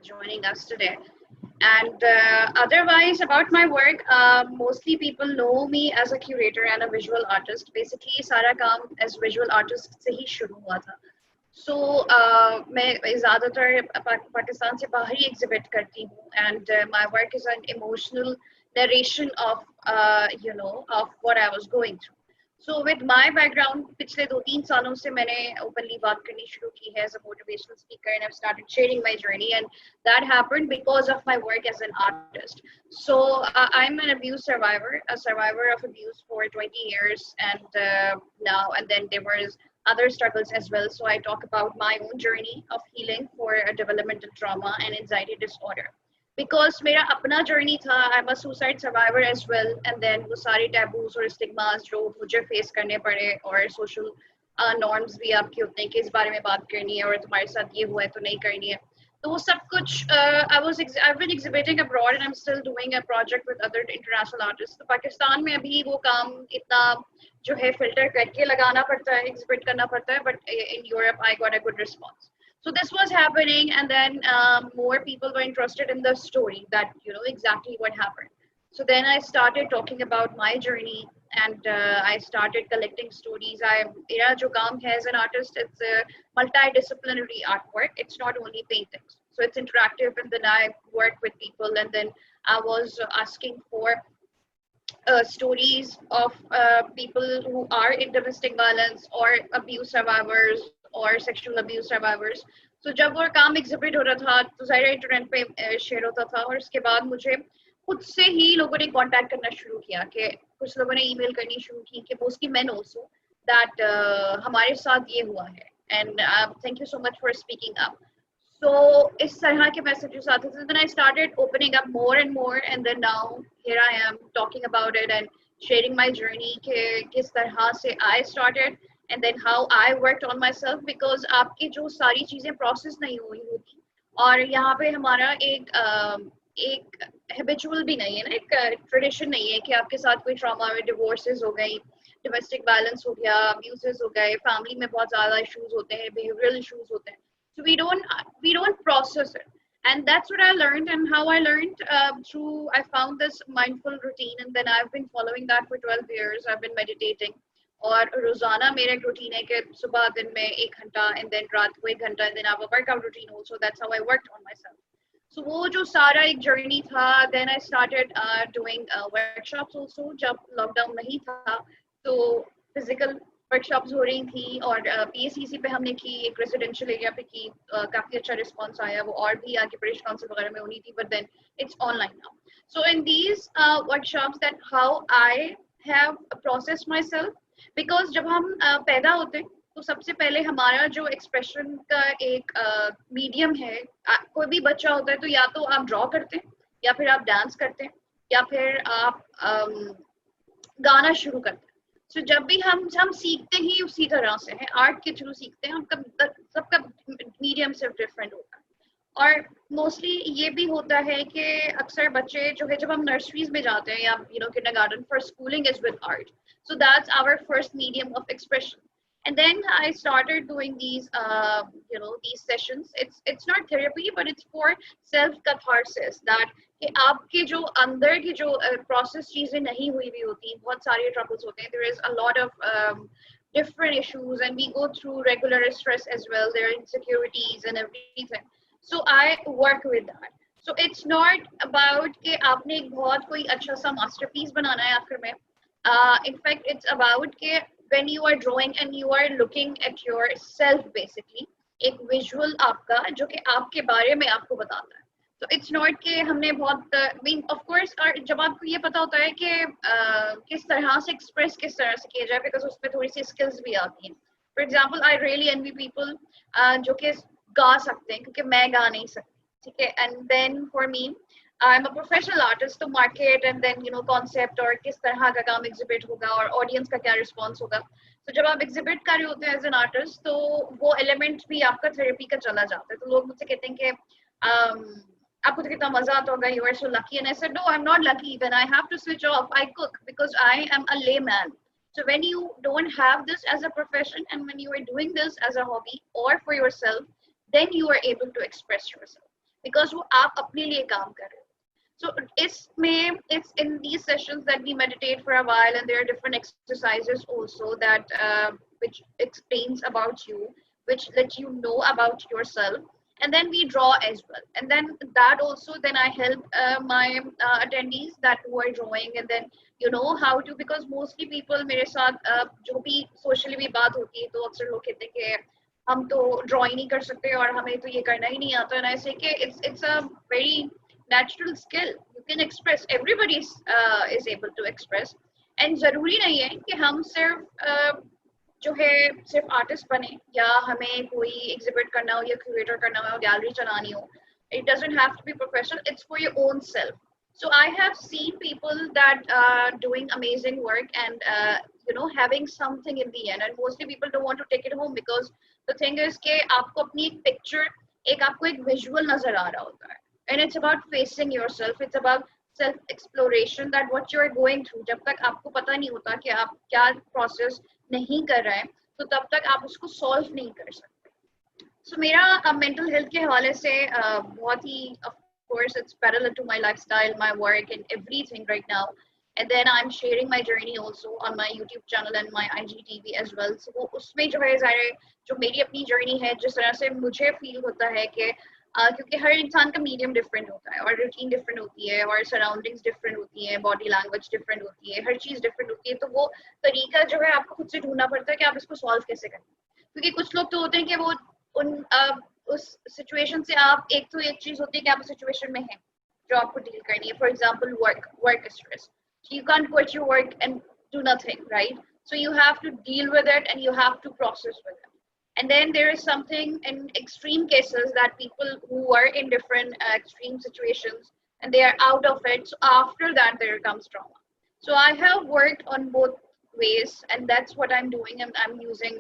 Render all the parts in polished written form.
joining us today. And otherwise, about my work, mostly people know me as a curator and a visual artist. Basically, सारा काम as visual artist से ही शुरू हुआ था. So मैं ज़्यादातर पाकिस्तान से बाहर ही exhibit करती हूँ, and my work is an emotional narration of of what I was going through. So with my background, पिछले 2-3 सालों से मैंने openly बात करनी शुरू की है as a motivational speaker, and I've started sharing my journey, and that happened because of my work as an artist. So I'm an abuse survivor, a survivor of abuse for 20 years, and now and then there was other struggles as well. So I talk about my own journey of healing for a developmental trauma and anxiety disorder. Because मेरा अपना journey था, I'm a suicide survivor as well, and then वो सारे taboos और stigmas जो मुझे face करने पड़े, और social norms भी आपके होते हैं कि इस बारे में बात करनी है और तुम्हारे साथ ये हुआ है तो नहीं करनी है, तो वो सब कुछ I've been exhibiting abroad, and I'm still doing a project with other international artists. तो पाकिस्तान में अभी वो काम इतना जो है filter करके लगाना पड़ता है, exhibit करना पड़ता है, but in Europe I got a good response. So this was happening, and then more people were interested in the story, that exactly what happened. So then I started talking about my journey, and I started collecting stories. मेरा जो काम है as an artist, it's a multidisciplinary artwork. It's not only paintings, so it's interactive, and then I work with people, and then I was asking for stories of people who are in domestic violence or abuse survivors or sexual abuse survivors. So जब वो काम exhibit हो रहा था तो ज़ाहिर internet पे share होता था, और उसके बाद मुझे खुद से ही लोगों ने कांटेक्ट करना शुरू किया, कि कुछ लोगों ने ईमेल करनी शुरू की कि मोस्टली मेन आल्सो, दैट हमारे साथ ये हुआ है, and thank you so much for speaking up. So इस तरह के messages आते थे. Then I started opening up more and more, and then now here I am talking about it and sharing my journey कि किस तरह से I started, and then how I worked on myself, because आपकी जो सारी चीजें process नहीं हुई होती, और यहाँ पे हमारा एक habitual भी नहीं है ना, एक tradition नहीं है कि आपके साथ कोई trauma में divorces हो गई, domestic violence हो गया, abuses हो गए, family में बहुत ज़्यादा issues होते हैं, behavioral issues होते हैं. So we don't process it, and that's what I learned, and how I learned through I found this mindful routine, and then I've been following that for 12 years. I've been meditating, और रोजाना मेरा एक routine है कि सुबह दिन में 1 घंटा, and then रात को 1 घंटा, and then I have a workout routine also. That's how I worked on myself. So वो जो सारा एक journey था, then I started doing workshops also. जब lockdown नहीं था तो physical वर्कशॉप्स हो रही थी, और PACC पे हमने की, एक रेजिडेंशियल एरिया पे की, काफी अच्छा रिस्पांस आया. वो और भी आगे ब्रिटिश काउंसिल वगैरह में होनी थी, but then it's online now. So in these workshops, that how I have processed myself, because जब हम पैदा होते हैं तो सबसे पहले हमारा जो एक्सप्रेशन का एक मीडियम है, कोई भी बच्चा होता है तो या तो आप ड्रॉ करते हैं, या फिर आप डांस करते हैं, या फिर आप गाना शुरू करते हैं. So, जब भी हम सीखते ही उसी तरह से हैं, आर्ट के थ्रू सीखते हैं. सबका मीडियम सिर्फ डिफरेंट होता है, और मोस्टली ये भी होता है कि अक्सर बच्चे जो है, जब हम नर्सरीज में जाते हैं या kindergarten, first schooling is with art. So that's our first medium of expression. And then I started doing these these sessions. It's not therapy, but it's for self-catharsis, that कि आपके जो अंदर की जो process चीजें नहीं हुई भी होती, बहुत सारे troubles होते हैं. There is a lot of different issues, and we go through regular stress as well. There are insecurities and everything. So I work with that. So it's not about कि आपने एक बहुत कोई अच्छा सा masterpiece बनाना है आखिर में. In fact, it's about कि when you are drawing and you are looking at yourself, basically एक visual आपका जो कि आपके बारे में आपको बताता है. So it's not कि हमने बहुत of course, और जब आपको ये पता होता है कि किस तरह से express किस तरह से किया जाए, because उसमें थोड़ी सी skills भी आती हैं. For example, I really envy people जो कि गा सकते हैं, क्योंकि मैं गा नहीं सकती, ठीक है. And then for me, I'm a professional artist, तो market and then concept और किस तरह का काम exhibit होगा और audience का क्या response होगा. So जब आप exhibit कर रहे होते हैं as an artist, तो वो element भी आपका therapy का चला जाता है. तो लोग मुझसे कहते हैं कि आपको तो कितना मजा आता होगा, you are so lucky. And I said, no, I'm not lucky. When I have to switch off, I cook, because I am a layman. So when you don't have this as a profession, and when you are doing this as a hobby or for yourself, then you are able to express yourself. because वो आप अपने लिए काम कर रहे हो. So it's in these sessions that we meditate for a while, and there are different exercises also that which explains about you, which let you know about yourself, and then we draw as well. And then that also, then I help my attendees that who are drawing, and then you know how to, because mostly people मेरे साथ जो भी socially भी बात होती है तो अक्सर लोग कहते हैं कि हम तो draw ही नहीं कर सकते और हमें तो ये करना ही नहीं आता. And I say कि it's a very natural skill. You can express. Everybody is able to express. And जरूरी नहीं है कि हम सिर्फ जो है सिर्फ आर्टिस्ट बने या हमें कोई एग्जिबिट करना हो या क्यूरेटर करना हो, गैलरी चलानी हो. It doesn't have to be professional. It's for your own self. So I have seen people that are doing amazing work and you know having something in the end. And mostly people don't want to take it home because the thing is कि आपको अपनी एक picture, एक आपको एक visual नजर आ रहा होता है. And it's about facing yourself. It's about self exploration, that what you're going through. जब तक आपको पता नहीं होता कि आप क्या process नहीं कर रहे हैं तो तब तक आप उसको solve नहीं कर सकते. So मेरा mental health के हवाले से बहुत ही, of course it's parallel to my lifestyle, my work and everything right now. And then I'm sharing my journey also on my YouTube channel and my IGTV as well. So वो उसमें जो है ज़ाहिर जो मेरी अपनी journey है, जिस तरह से मुझे feel होता है कि क्योंकि हर इंसान का मीडियम डिफरेंट होता है और रूटीन डिफरेंट होती है और सराउंडिंग्स डिफरेंट होती है, बॉडी लैंग्वेज डिफरेंट होती है, हर चीज़ डिफरेंट होती है. तो वो तरीका जो है आपको खुद से ढूंढना पड़ता है कि आप इसको सॉल्व कैसे करें. क्योंकि कुछ लोग तो होते हैं कि वो उस सिचुएशन से आप एक चीज़ होती है कि आप उस सिचुएशन में हैं जो आपको डील करनी है. For example work stress. You can't quit your work and do nothing, right? So you have to deal with it and you have to process with it. And then there is something in extreme cases that people who are in different extreme situations and they are out of it. So after that, there comes trauma. So I have worked on both ways, and that's what I'm doing. And I'm using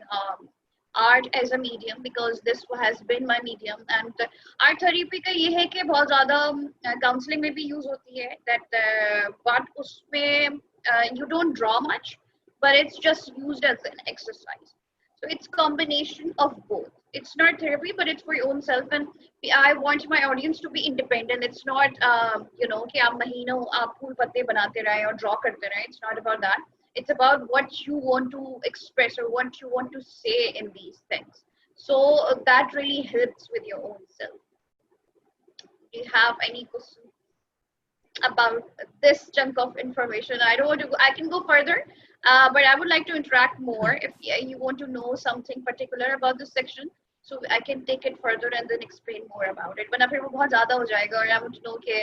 art as a medium because this has been my medium. And art therapy का ये है कि बहुत ज़्यादा counseling में भी use होती है. That but उसमें you don't draw much, but it's just used as an exercise. So it's combination of both. It's not therapy, but it's for your own self. And I want my audience to be independent. It's not, you know, कि आप महीनों आप फूल पत्ते बनाते रहे और draw करते रहे. It's not about that. It's about what you want to express or what you want to say in these things. So that really helps with your own self. Do you have any questions about this chunk of information? I don't want to. I can go further, but I would like to interact more. If you want to know something particular about this section, so I can take it further and then explain more about it. वरना फिर वो बहुत ज़्यादा हो जाएगा और I want to know कि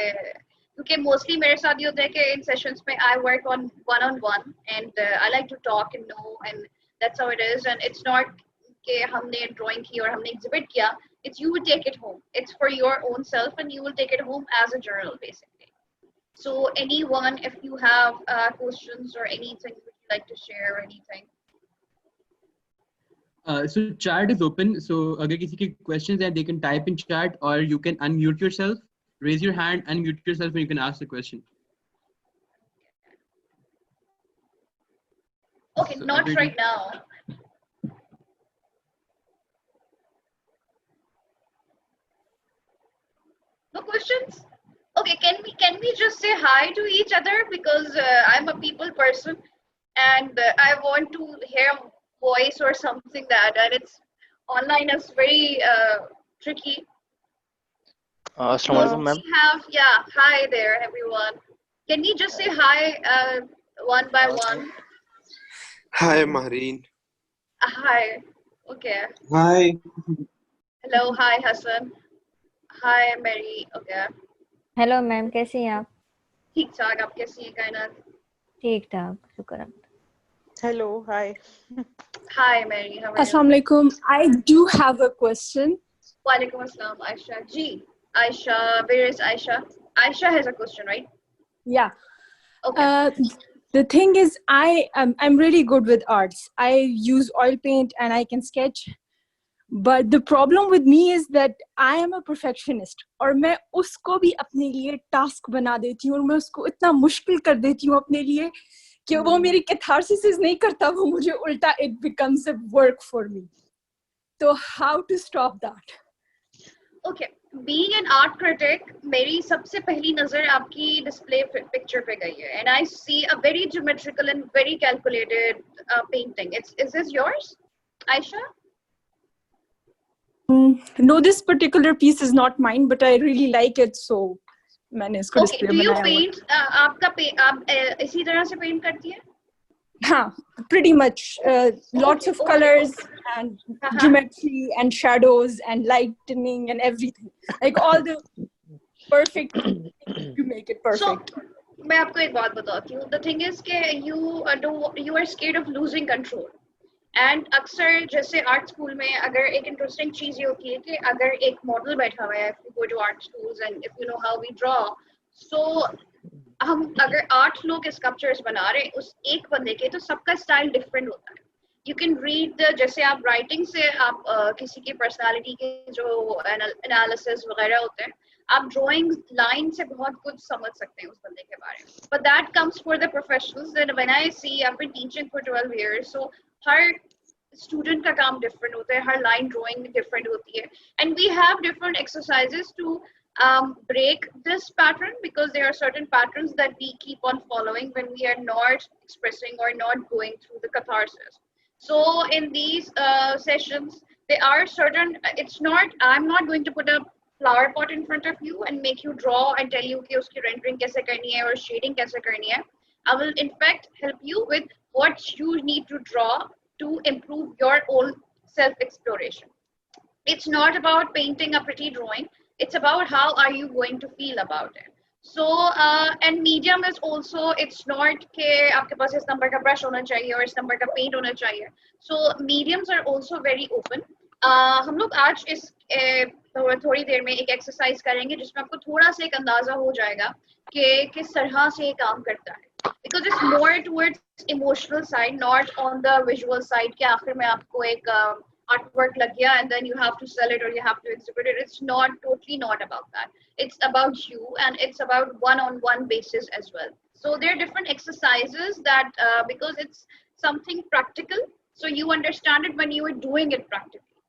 क्योंकि mostly मेरे साथ ये होता है कि in sessions में I work on one-on-one and I like to talk and know, and that's how it is. And it's not कि हमने drawing की और हमने exhibit किया. It's you will take it home. It's for your own self, and you will take it home as a journal, basically. So anyone, if you have questions or anything would you like to share or anything? So chat is open. So अगर किसी के questions हैं, they can type in chat, or you can unmute yourself, raise your hand, unmute yourself, and you can ask the question. Okay, so not right now. No questions? Okay, can we just say hi to each other, because I'm a people person and I want to hear voice or something and it's online is very tricky. Assalamualaikum, ma'am. Hi there everyone. Can we just say hi one by one? Hi Mehreen. Hi. Okay. Hi. Hello, hi Hassan. Hi Mary. Okay. Hello ma'am, कैसी हैं आप? ठीक ठाक, आप कैसी हैं कायनात? ठीक ठाक, शुक्र। Hello, hi. Hi Mary, how are you? Assalamu alaikum. I do have a question. Walaikum assalam, Aisha. Ji, Aisha, where is Aisha? Aisha has a question, right? Yeah. Okay. The thing is, I'm really good with arts. I use oil paint and I can sketch. But the problem with me is that I am a perfectionist. और मैं उसको भी अपने लिए task बना देती हूँ और मैं उसको इतना मुश्किल कर देती हूँ अपने लिए कि वो मेरी कैथारसिस नहीं करता, वो मुझे उल्टा it becomes a work for me. So how to stop that? Okay. being an art critic, मेरी सबसे पहली नजर आपकी display picture पे गई है, and I see a very geometrical and very calculated painting. Is this yours, Aisha? No, this particular piece is not mine, but I really like it, so मैंने इसको Okay. display Do you बनाया हुआ है. paint? आप इसी तरह से paint करती है? हाँ, pretty much. Lots of okay. colors and geometry and shadows and lightning and everything. Like all the perfect. You make it perfect. So, मैं आपको एक बात बताती हूँ. The thing is कि you are scared of losing control. And अक्सर जैसे art school में अगर एक इंटरेस्टिंग चीज ये होती है कि अगर एक मॉडल बैठा हुआ है, if you go to art schools and if you know how we draw, so हम अगर 8 लोग स्कल्पचर्स बना रहे हैं उस एक बंदे के, तो सबका स्टाइल डिफरेंट होता है. यू कैन रीड जैसे आप राइटिंग से आप किसी की पर्सनालिटी के जो एनालिसिस वगैरह होते हैं, आप ड्राइंग लाइन से बहुत कुछ समझ सकते हैं उस बंदे के बारे में. But that comes for the professionals. Then when I see, I been teaching for 12 years, so हर स्टूडेंट का काम डिफरेंट होता है, हर लाइन ड्राइंग डिफरेंट होती है, and we have different exercises to break this pattern, because there are certain patterns that we keep on following when we are not expressing or not going through the catharsis. So in these sessions there are certain, it's not, I'm not going to put a flower pot in front of you and make you draw and tell you कि उसकी rendering कैसे करनी है और shading कैसे करनी है. I will in fact help you with what you need to draw to improve your own self exploration. It's not about painting a pretty drawing. It's about how are you going to feel about it. So and medium is also, it's not कि आपके पास इस number का brush होना चाहिए और इस number का paint होना चाहिए. So mediums are also very open. हम लोग आज इस थोड़ी देर में एक एक्सरसाइज करेंगे जिसमें आपको थोड़ा सा एक अंदाजा हो जाएगा कि किस तरह से ये काम करता है. Because it's more towards emotional side, not on the visual side कि आखिर में आपको एक artwork lag gaya and then you have to sell it or you have to exhibit it. It's not, totally not about that. It's about you, and it's about one-on-one basis as well. So there are different exercises that because it's something practical, so you understand it when you are doing it practically.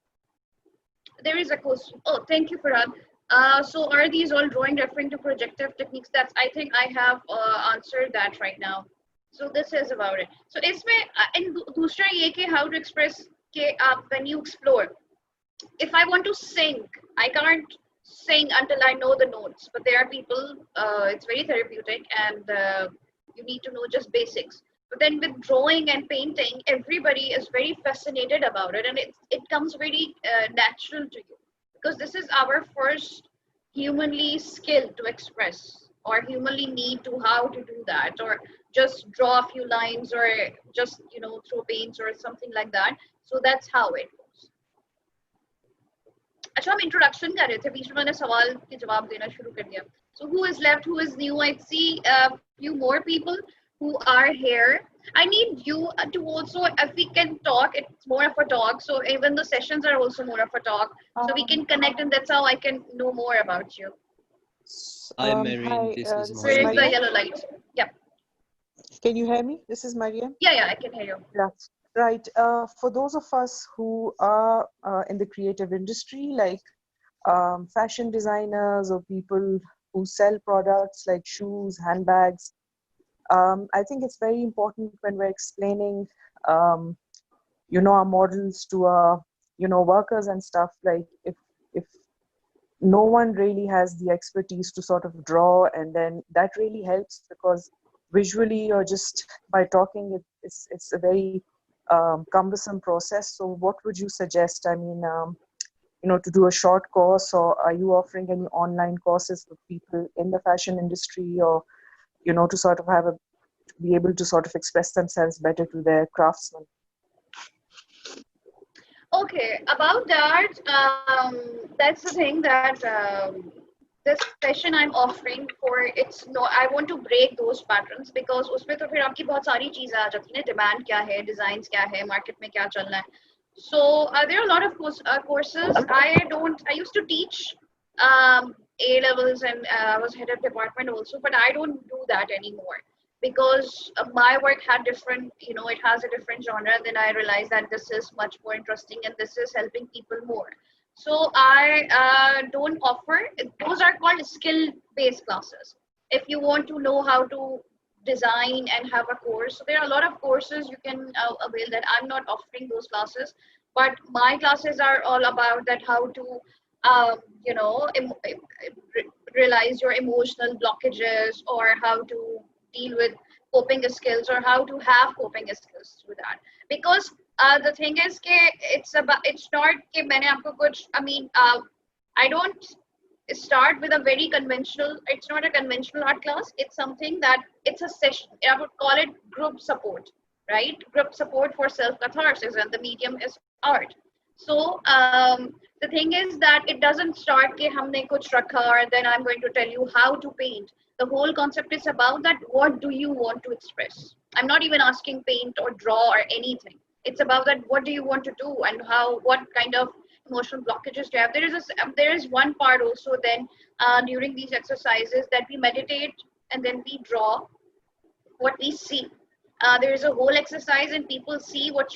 There is a question. Oh, thank you, Farhad. So are these all drawing referring to projective techniques? That's, I think I have answered that right now. So this is about it. So इसमें and दूसरा ये कि how to express when you explore. If I want to sing, I can't sing until I know the notes, but there are people, it's very therapeutic, and you need to know just basics. But then with drawing and painting, everybody is very fascinated about it, and it comes very natural to you, because this is our first humanly skill to express, or humanly need to how to do that, or just draw a few lines, or just throw paints or something like that. So that's how it goes. अच्छा, हम introduction कर रहे थे, बीच में मैंने सवाल के जवाब देना शुरू कर दिया. So who is left, who is new? I see a few more people who are here. I need you to also, if we can talk, it's more of a talk, so even the sessions are also more of a talk, so we can connect, and that's how I can know more about you. Hi, Mehreen. Hi, This is this Where is the Mariam. yellow light? Yeah. Can you hear me? This is Mariam. Yeah, I can hear you. Yeah. Right. For those of us who are in the creative industry, like fashion designers or people who sell products like shoes, handbags, I think it's very important when we're explaining, our models to our, workers and stuff. Like if no one really has the expertise to sort of draw, and then that really helps, because visually or just by talking, it's a very cumbersome process. So what would you suggest? I mean, to do a short course, or are you offering any online courses for people in the fashion industry, or to sort of be able to sort of express themselves better to their craftsmen? Okay, about that, that's the thing that this session I'm offering for, it's no, I want to break those patterns, because उसमें तो फिर आपकी बहुत सारी चीजें आ जाती हैं, demand क्या है, designs क्या है, market में क्या चल रहा है. So there are a lot of courses. I used to teach A levels, and I was head of department also, but I don't do that anymore, because my work had different, it has a different genre. Then I realized that this is much more interesting, and this is helping people more. So I don't offer, those are called skill-based classes. If you want to know how to design and have a course, so there are a lot of courses you can avail that. I'm not offering those classes, but my classes are all about that, how to, you know, realize your emotional blockages, or how to deal with coping skills, or how to have coping skills through that. Because the thing is it's not कि मैंने आपको कुछ, I mean, I don't start with a very conventional, it's not a conventional art class, it's something that it's a session. I would call it group support, right? Group support for self-catharsis, and the medium is art. So the thing is that it doesn't start कि हमने कुछ रखा और then I'm going to tell you how to paint. The whole concept is about that, what do you want to express? I'm not even asking paint or draw or anything. It's about that, what do you want to do, and how, what kind of emotional blockages do you have. There is one part also then during these exercises that we meditate and then we draw what we see. There is a whole exercise and people see what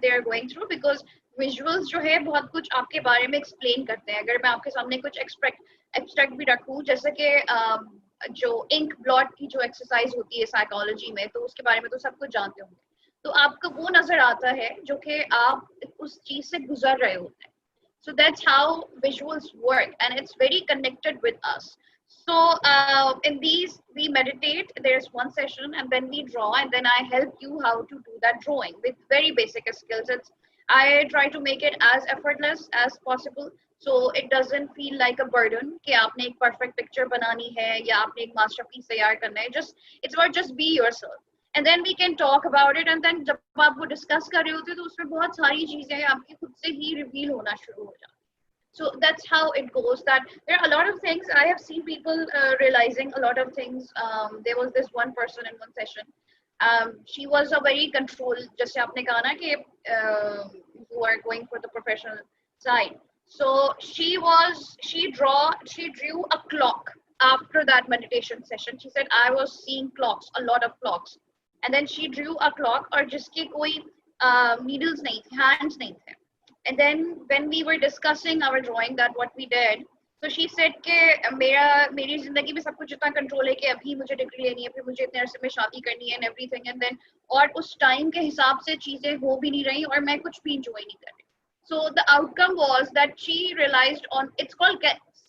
they are going through, because visuals जो है बहुत कुछ आपके बारे में explain करते हैं. अगर मैं आपके सामने कुछ abstract भी रखूं, जैसे कि जो ink blot की जो exercise होती है psychology में, तो उसके बारे में तो सब कुछ जानते होंगे. तो आपको वो नजर आता है जो कि आप उस चीज से गुजर रहे होते हैं. So that's how visuals work, and it's very connected with us. So in these, we meditate, there's one session, and then we draw, and then I help you how to do that drawing with very basic skills. I try to make it as effortless as possible, so it doesn't feel like a burden कि आपने एक perfect picture बनानी है या आपने एक masterpiece तैयार करना है. It's about just be yourself. And then we can talk about it, and then जब आप वो discuss कर रहे होते तो उसमें बहुत सारी चीजें आपकी खुद से ही reveal होना शुरू हो जाती. So that's how it goes, that there are a lot of things. I have seen people realizing a lot of things. There was this one person in one session. She was a very controlled, जैसे आपने कहा ना कि you are going for the professional side. So she drew a clock after that meditation session. She said, I was seeing clocks, a lot of clocks. And then she drew a clock और जिसके कोई needles नहीं थे, hands नहीं थे. And then when we were discussing our drawing, that what we did, so she said कि मेरी जिंदगी में सब कुछ इतना कंट्रोल है कि अभी मुझे डिग्री लेनी है, फिर मुझे इतने अरसे में शादी करनी है and everything, and then और उस टाइम के हिसाब से चीजें हो भी नहीं रही और मैं कुछ भी enjoy नहीं कर रही. So the outcome was that she realized on, it's called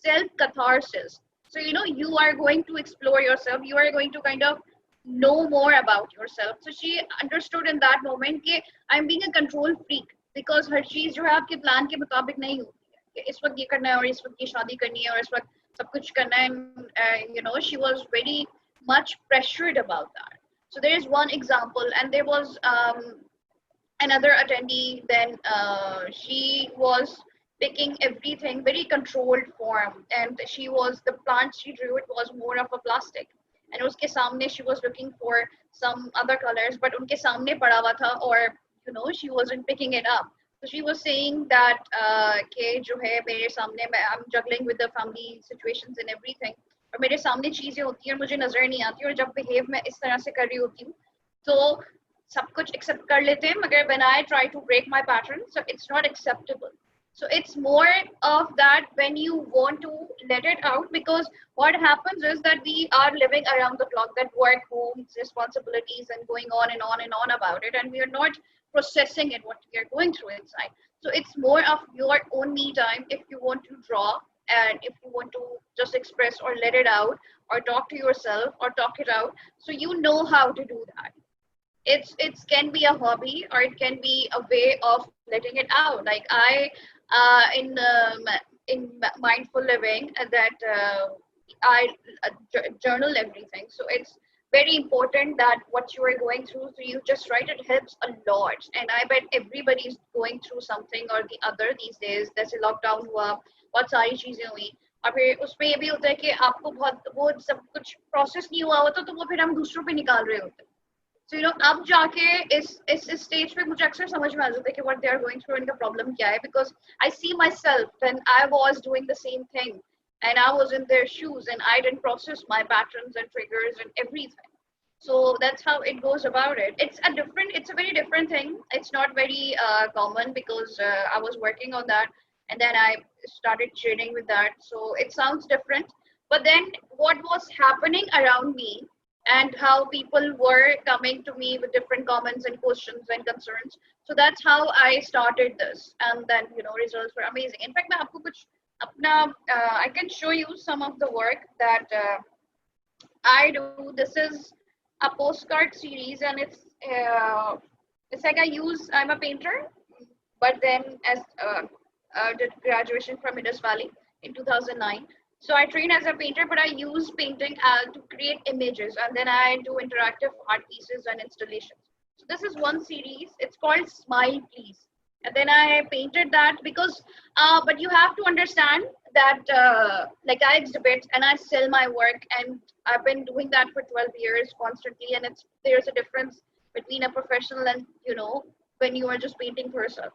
self-catharsis. So you know, you are going to explore yourself, you are going to kind of know more about yourself. So she understood in that moment कि I'm being a control freak, because हर चीज जो है आपके plan के मुताबिक नहीं होती है कि इस वक्त ये करना है और इस वक्त ये शादी करनी है और इस वक्त सब कुछ करना है. You know, she was very much pressured about that. So there is one example, and there was another attendee. Then she was picking everything very controlled form, and the plant she drew, it was more of a plastic, and उसके सामने she was looking for some other colors, but उनके सामने पड़ा हुआ था, or you know, she wasn't picking it up. So she was saying that कि जो है मेरे सामने, I'm juggling with the family situations and everything, और मेरे सामने चीजें होती हैं और मुझे नजर नहीं आती, और जब behave मैं इस तरह से कर रही होती हूँ तो सब कुछ accept कर लेते हैं, मगर when I try to break my pattern, so it's not acceptable. So it's more of that when you want to let it out, because what happens is that we are living around the clock, that work, homes, responsibilities, and going on and on and on about it, and we are not processing it, what we are going through inside. So it's more of your own me time if you want to draw, and if you want to just express or let it out, or talk to yourself or talk it out, so you know how to do that. It can be a hobby, or it can be a way of letting it out. Like I in mindful living, that I journal everything. So it's very important that what you are going through, so you just write it, helps a lot. And I bet everybody's going through something or the other these days. जैसे lockdown हुआ, बहुत सारी चीजें हुई, और फिर उसमें ये भी होता है कि आपको बहुत वो सब कुछ प्रोसेस नहीं हुआ होता, तो वो फिर हम दूसरों पे निकाल रहे होते हैं. So you know, अब जाके इस स्टेज पे मुझे अक्सर समझ में आ जाता है कि what they are going through, इनका problem क्या है, because I see myself when I was doing the same thing, and I was in their shoes, and I didn't process my patterns and triggers and everything. So that's how it goes about it. It's a very different thing. It's not very common, because I was working on that, and then I started training with that. So it sounds different, but then what was happening around me and how people were coming to me with different comments and questions and concerns. So that's how I started this, and then results were amazing. In fact, I can show you some of the work that I do. This is a postcard series, and it's like I'm a painter, but then as did graduation from Indus Valley in 2009. So I train as a painter, but I use painting to create images, and then I do interactive art pieces and installations. So this is one series. It's called Smile Please. And then I painted that because, but you have to understand that like I exhibit and I sell my work, and I've been doing that for 12 years constantly. And there's a difference between a professional and, when you are just painting for yourself.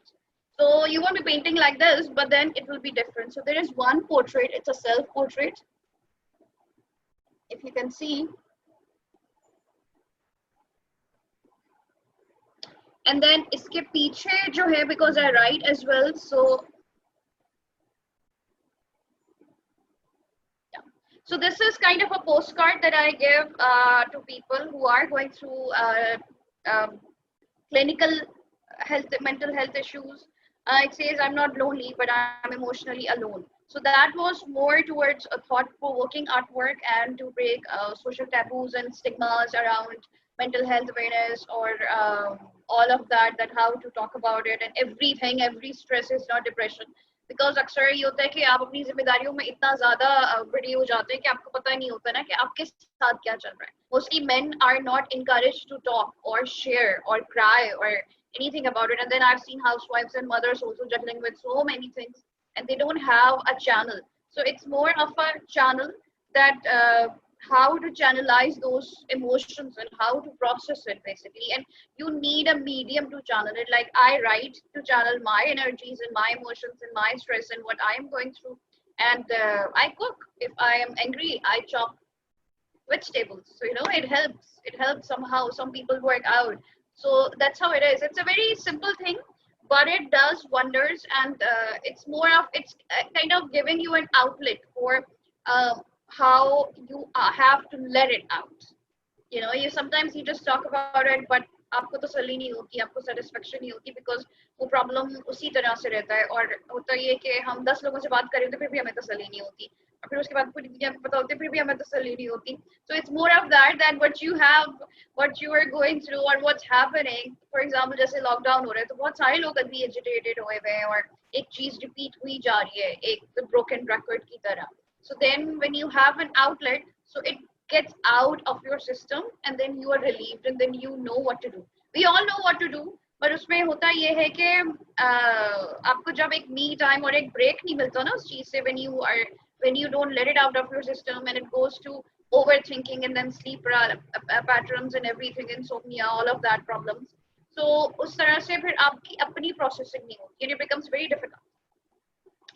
So you won't be painting like this, but then it will be different. So there is one portrait. It's a self-portrait. If you can see. And then iske piche jo hai, because I write as well. So yeah. So this is kind of a postcard that I give to people who are going through clinical mental health issues. It says, I'm not lonely, but I'm emotionally alone. So that was more towards a thought-provoking artwork and to break social taboos and stigmas around mental health awareness, or all of that how to talk about it, and every stress is not depression. Because अक्सर ये होता है कि आप अपनी जिम्मेदारियों में इतना ज़्यादा बड़े हो जाते हैं कि आपको पता नहीं होता ना कि आपके साथ क्या चल रहा है. Mostly men are not encouraged to talk or share or cry or anything about it. And then I've seen housewives and mothers also juggling with so many things, and they don't have a channel. So it's more of a channel that how to channelize those emotions and how to process it basically. And you need a medium to channel it. Like I write to channel my energies and my emotions and my stress and what I am going through. And I cook. If I am angry, I chop vegetables. So it helps somehow. Some people work out. So that's how it is. It's a very simple thing, but it does wonders. And it's kind of giving you an outlet for how you have to let it out. You sometimes you just talk about it, but आपको तसल्ली नहीं होती, आपको satisfaction नहीं होती, because वो problem उसी तरह से रहता है. और होता ये कि हम 10 लोगों से बात करें तो फिर भी हमें तसल्ली नहीं होती, और फिर उसके बाद पूरी दुनिया को पता होती है, फिर भी हमें तसल्ली नहीं होती. So it's more of that what you have, what you are going through, or what's happening. For example, जैसे lockdown हो रहा है तो बहुत सारे लोग अभी agitated हुए हैं, और एक चीज repeat हुई जा रही है, एक broken record की तरह. So then when you have an outlet, so it gets out of your system, and then you are relieved, and then you know what to do. We all know what to do, but उसमें होता ये है कि आपको जब एक me time और एक break नहीं मिलता ना उस चीज से, when you don't let it out of your system, and it goes to overthinking and then sleep patterns and everything, insomnia, all of that problems. So उस तरह से फिर आपकी अपनी processing नहीं होती, and it becomes very difficult.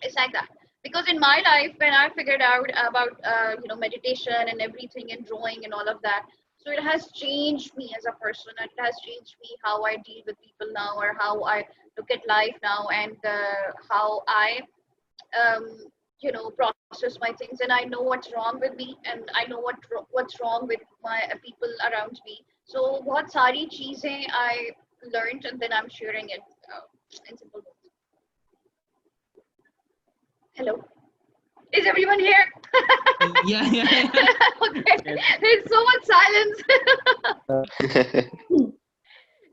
It's like that. Because in my life, when I figured out about meditation and everything and drawing and all of that, so it has changed me as a person. It has changed me how I deal with people now, or how I look at life now, and how I process my things. And I know what's wrong with me, and I know what's wrong with my people around me. So बहुत सारी चीजें I learned, and then I'm sharing it in simple words. Hello, is everyone here? Yeah. Okay, there's so much silence.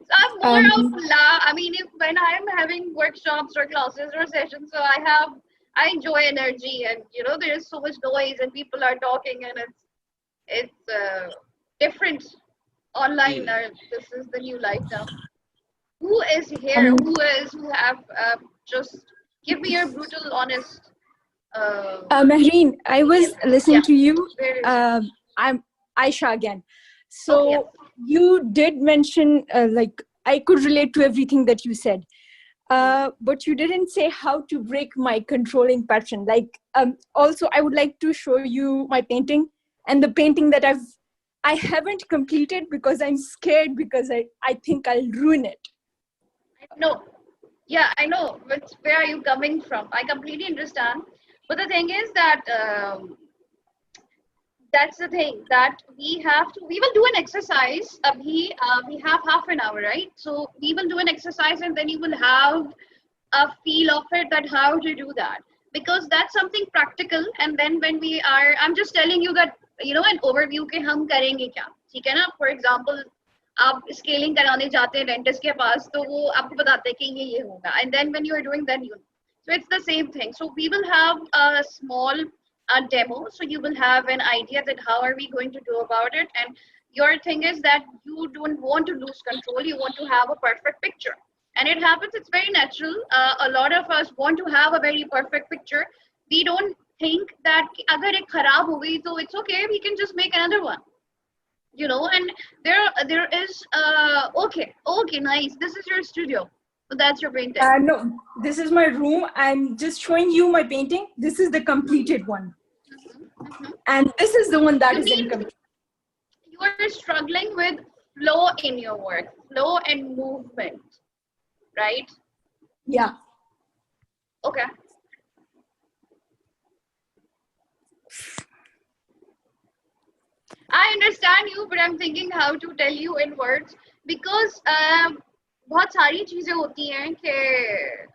So I'm more of I mean, when I'm having workshops or classes or sessions, so I enjoy energy, and there is so much noise and people are talking, and it's different online. This is the new life now. Who is here? Who have just give me your brutal, honest. Mehreen, I was listening to you. I'm Aisha again. So you did mention like I could relate to everything that you said, but you didn't say how to break my controlling pattern. Like also, I would like to show you my painting, and the painting that I haven't completed because I'm scared, because I think I'll ruin it. No, Yeah, I know, but where are you coming from? I completely understand. But the thing is that that's the thing that we will do an exercise. We have half an hour, right? So we will do an exercise and then you will have a feel of it, that how to do that, because that's something practical. And then when I'm just telling you that, an overview के हम करेंगे क्या, ठीक है ना? For example, आप scaling कराने जाते हैं डेंटिस्ट के पास, तो वो आपको बताते हैं कि ये होगा, and then when you are doing that, so it's the same thing. So we will have a small demo, so you will have an idea that how are we going to do about it. And your thing is that you don't want to lose control, you want to have a perfect picture. And it happens, it's very natural. A lot of us want to have a very perfect picture. We don't think that agar ek kharab ho gayi, so it's okay, we can just make another one. And there is okay, nice, this is your studio, so that's your painting. No, this is my room. I'm just showing you my painting. This is the completed one. And this is the one that is incomplete. You are struggling with flow in your work, flow and movement, right? Yeah. Okay. I understand you, but I'm thinking how to tell you in words, because बहुत सारी चीजें होती हैं कि,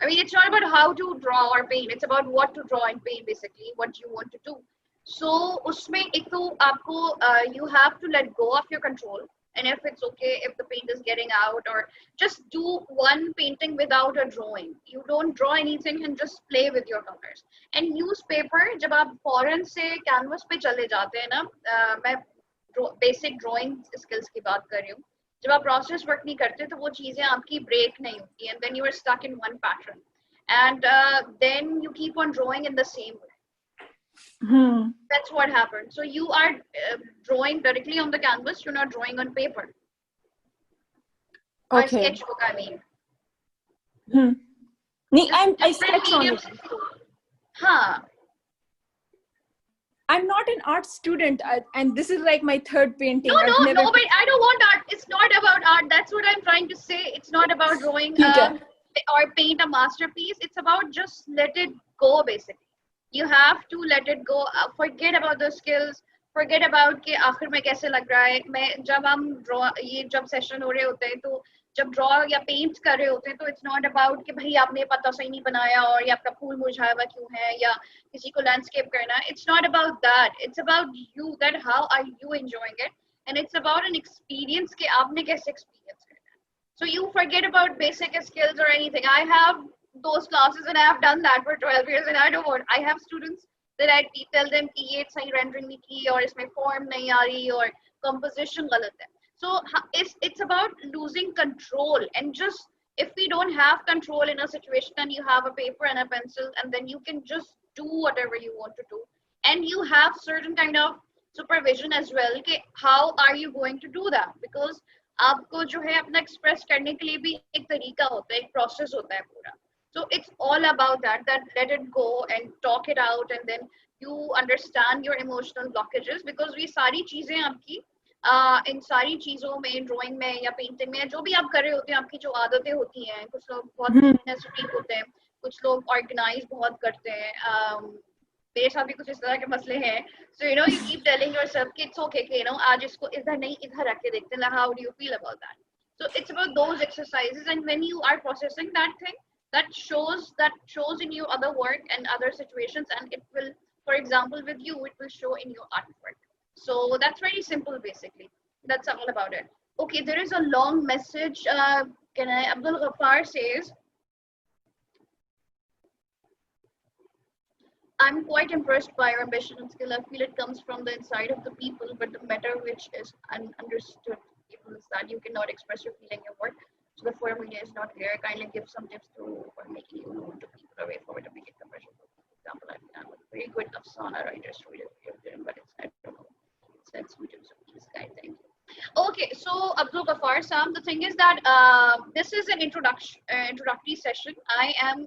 I mean, it's not about how to draw or paint, it's about what to draw and paint, basically what you want to do. So उसमें एक तो आपको you have to let go of your control, and if it's okay if the paint is getting out, or just do one painting without a drawing. You don't draw anything and just play with your colors. And use paper. जब आप foreign से canvas पे चले जाते हैं ना, मैं basic drawing skills की बात कर रही हूँ, जब आप प्रोसेस वर्क नहीं करते तो वो चीजें आपकी ब्रेक नहीं होती, and then you are stuck in one pattern, and then you keep on drawing in the same way. That's what happened. So you are drawing directly on the canvas, you're not drawing on paper. Or sketchbook, I mean. I sketch on it. Huh. I'm not an art student, and this is like my third painting. No, but I don't want art. It's not about art. That's what I'm trying to say. It's not about drawing or paint a masterpiece. It's about just let it go, basically. You have to let it go. Forget about the skills. Forget about कि आखिर में कैसे लग रहा है. मैं जब हम जब सेशन हो रहे होते हैं, तो जब ड्रॉ या पेंट कर रहे होते हैं, तो इट्स नॉट अबाउट कि भाई आपने पता सही नहीं बनाया, और ये आपका फूल मुरझाया हुआ क्यों है, या किसी को लैंडस्केप करना है. It's not about that. It's about you, that how are you enjoying it, and it's about an experience कि आपने कैसे एक्सपीरियंस करना है. So you forget about basic skills और anything. I have those classes and I have done that for 12 years, and I don't want. I have students that I tell them कि ये सही rendering नहीं की, और इसमें form नहीं आ रही, और composition गलत है. So it's about losing control, and just if we don't have control in a situation, and you have a paper and a pencil, and then you can just do whatever you want to do, and you have certain kind of supervision as well कि how are you going to do that, because आपको जो है अपना express करने के लिए भी एक तरीका होता है, एक process होता है पूरा. So it's all about that let it go and talk it out, and then you understand your emotional blockages, because ये सारी चीजें आपकी इन सारी चीजों में, ड्राइंग में या पेंटिंग में, जो भी आप कर रहे होते हैं, आपकी जो आदतें होती हैं, कुछ लोग बहुत एनर्जेटिक होते हैं, कुछ लोग ऑर्गेनाइज बहुत करते हैं. मेरे साथ भी कुछ इस तरह के मसले हैं. So you keep telling yourself कि it's okay कि आज इसको इधर नहीं इधर रख के देखते हैं. How do you feel about that? So it's about those exercises, and when you are processing that thing, that shows in your other work and other situations, and it will, for example, with you, it will show in your artwork. So that's very simple, basically. That's all about it. Okay, there is a long message. Abdul Ghaffar says, I'm quite impressed by your ambition and skill. I feel it comes from the inside of the people, but the matter which is understood people is that you cannot express your feeling in your work. So the formula is not clear. Kindly give some tips for making you known to people, a way forward to make it commercial. For example, I'm a very good Afsana writer, story, but it's, I don't know, it's YouTube, so please guide, thank you. Okay, so Abdul Ghaffar Sam, the thing is that this is an introductory session. I am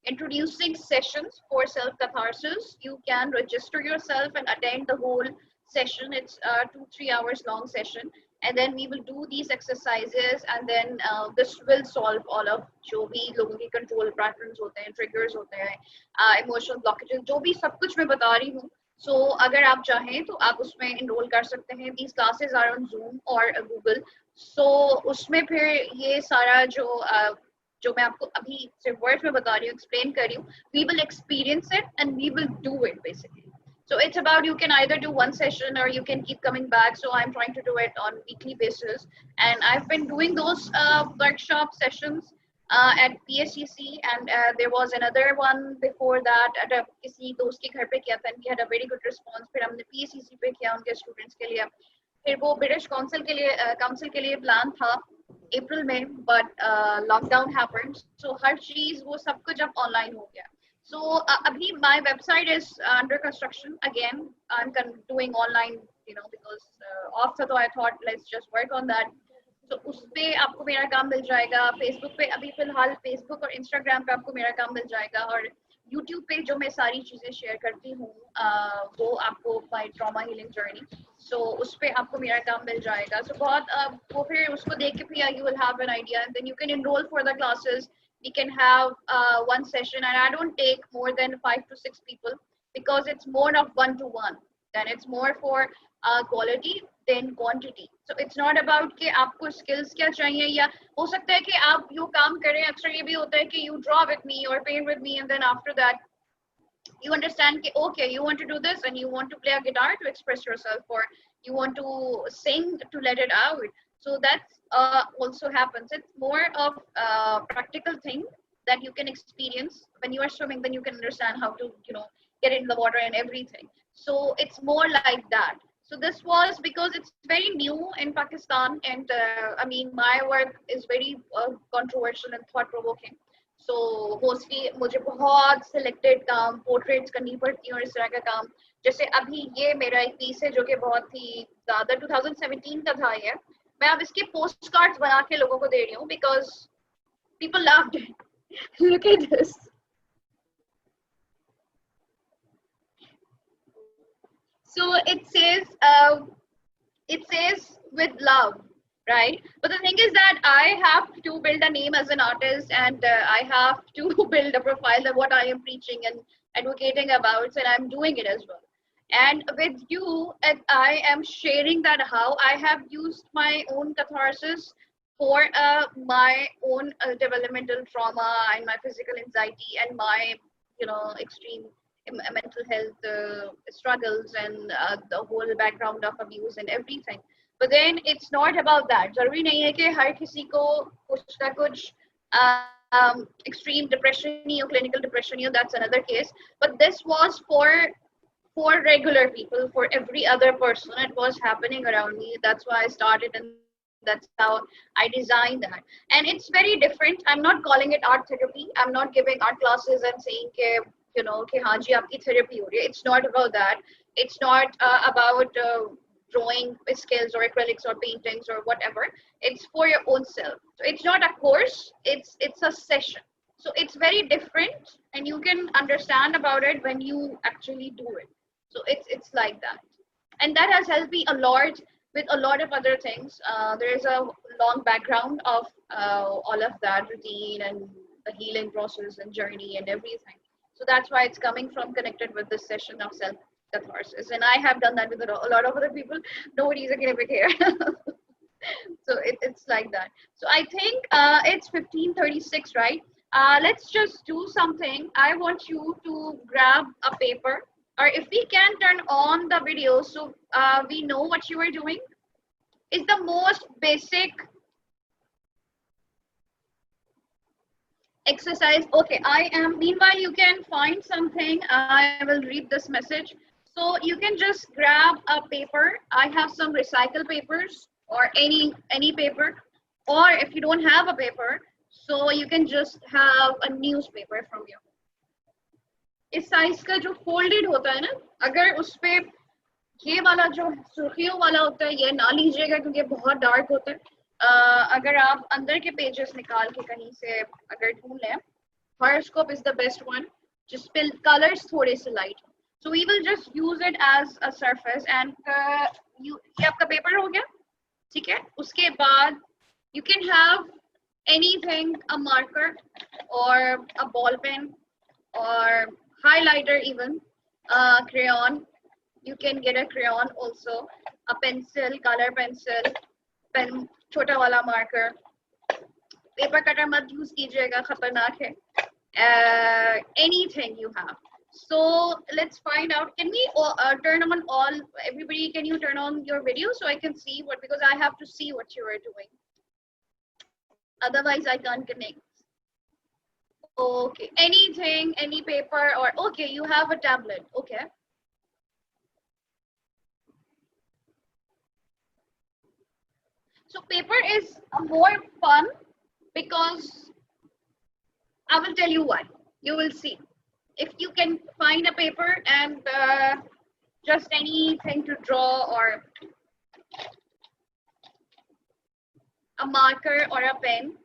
introducing sessions for Self-Catharsis. You can register yourself and attend the whole session. It's a 2-3 hours long session. and then we will do these exercises, and then this will solve all of जो भी लोगों के control patterns होते हैं, triggers होते हैं, emotional blockages, जो भी सब कुछ मैं बता रही हूँ. So अगर आप चाहें तो आप उसमें enroll कर सकते हैं. These classes are on Zoom or Google. So उसमें फिर ये सारा जो मैं आपको अभी सिर्फ वर्ड्स में बता रही हूँ, एक्सप्लेन कर रही हूँ, we will experience it and we will do it basically. So it's about, you can either do one session or you can keep coming back. So I'm trying to do it on weekly basis, and I've been doing those workshop sessions at PSCC, and there was another one before that at किसी दोस्त के घर पे किया था, and he had a very good response. फिर हमने PSCC पे किया उनके students के लिए. फिर वो ब्रिटिश काउंसिल के लिए प्लान था अप्रैल में, but lockdown happened, so हर चीज वो सब कुछ अब ऑनलाइन हो गया. So abhi my website is under construction again. I'm doing online, because off tha, so I thought let's just work on that. So उस पे आपको मेरा काम मिल जाएगा. Facebook पे अभी फिलहाल Facebook और Instagram पे आपको मेरा काम मिल जाएगा, और YouTube पे जो मैं सारी चीजें शेयर करती हूँ वो आपको my trauma healing journey. So उस पे आपको मेरा काम मिल जाएगा. So बहुत वो फिर उसको देख के फिर you will have an idea, and then you can enroll for the classes. We can have one session, and I don't take more than 5 to 6 people, because it's more of one-to-one. Then it's more for quality than quantity. So it's not about कि आपको skills क्या चाहिए, या हो सकता है कि आप यो काम करें. अक्सर ये भी होता है कि you draw with me or paint with me, and then after that you understand कि okay, you want to do this and you want to play a guitar to express yourself, or you want to sing to let it out. So that's also happens. It's more of practical thing that you can experience when you are swimming. Then you can understand how to, get in the water and everything. So it's more like that. So this was because it's very new in Pakistan, and I mean my work is very controversial and thought-provoking. So mostly मुझे बहुत selected काम portraits करनी पड़ती है और इस तरह का काम. जैसे अभी ये मेरा एक piece है जो कि बहुत ही ज़्यादा 2017 का था ये. मैं अब इसके पोस्ट कार्ड्स बना के लोगों को दे रही हूँ, because people loved it. Look at this. So it says with love, right? But the thing is that I have to build a name as an artist, and I have to build a profile of what I am preaching and advocating about, and I'm doing it as well. And with you, I am sharing that how I have used my own catharsis for my own developmental trauma and my physical anxiety and my, extreme mental health struggles and the whole background of abuse and everything. But then it's not about that. जरूरी नहीं है कि हर किसी को कुछ ना कुछ extreme depression or clinical depression, that's another case. But this was for regular people, for every other person. It was happening around me. That's why I started, and that's how I designed that. And it's very different. I'm not calling it art therapy. I'm not giving art classes and saying कि हाँ जी आपकी therapy हो रही है. It's not about that. It's not about drawing skills or acrylics or paintings or whatever. It's for your own self. So it's not a course. It's a session. So it's very different, and you can understand about it when you actually do it. So it's like that, and that has helped me a lot with a lot of other things. There is a long background of all of that routine and the healing process and journey and everything. So that's why it's coming from connected with this session of self-catharsis, and I have done that with a lot of other people. Nobody's a academic here. So it's like that. So I think it's 15:36, right? Let's just do something. I want you to grab a paper, or if we can turn on the video so we know what you are doing. Is the most basic exercise. Okay, meanwhile you can find something. I will read this message. So you can just grab a paper. I have some recycled papers, or any paper, or if you don't have a paper, so you can just have a newspaper from you. इस size का जो folded होता है ना, अगर उस पे ये वाला जो सुर्खियों वाला होता है ये ना लीजिएगा, क्योंकि बहुत डार्क होता है. अगर आप अंदर के पेजेस निकाल के कहीं से अगर ढूंढ लें, horoscope is the best one, जिस पे कलर्स थोड़े से light. So we will just use it as a surface, and ये आपका पेपर हो गया. ठीक है, उसके बाद you can have anything, a marker or a ball pen or highlighter, even crayon. You can get a crayon also, a pencil, color pencil, pen, छोटा वाला marker. Paper cutter मत use कीजिएगा, खतरनाक है. Anything you have. So let's find out. Can we turn on all? Everybody, can you turn on your video so I can see what? Because I have to see what you are doing. Otherwise, I can't connect. Okay. Anything, any paper, or okay, you have a tablet. Okay. So paper is more fun because I will tell you why. You will see. If you can find a paper and just anything to draw or a marker or a pen.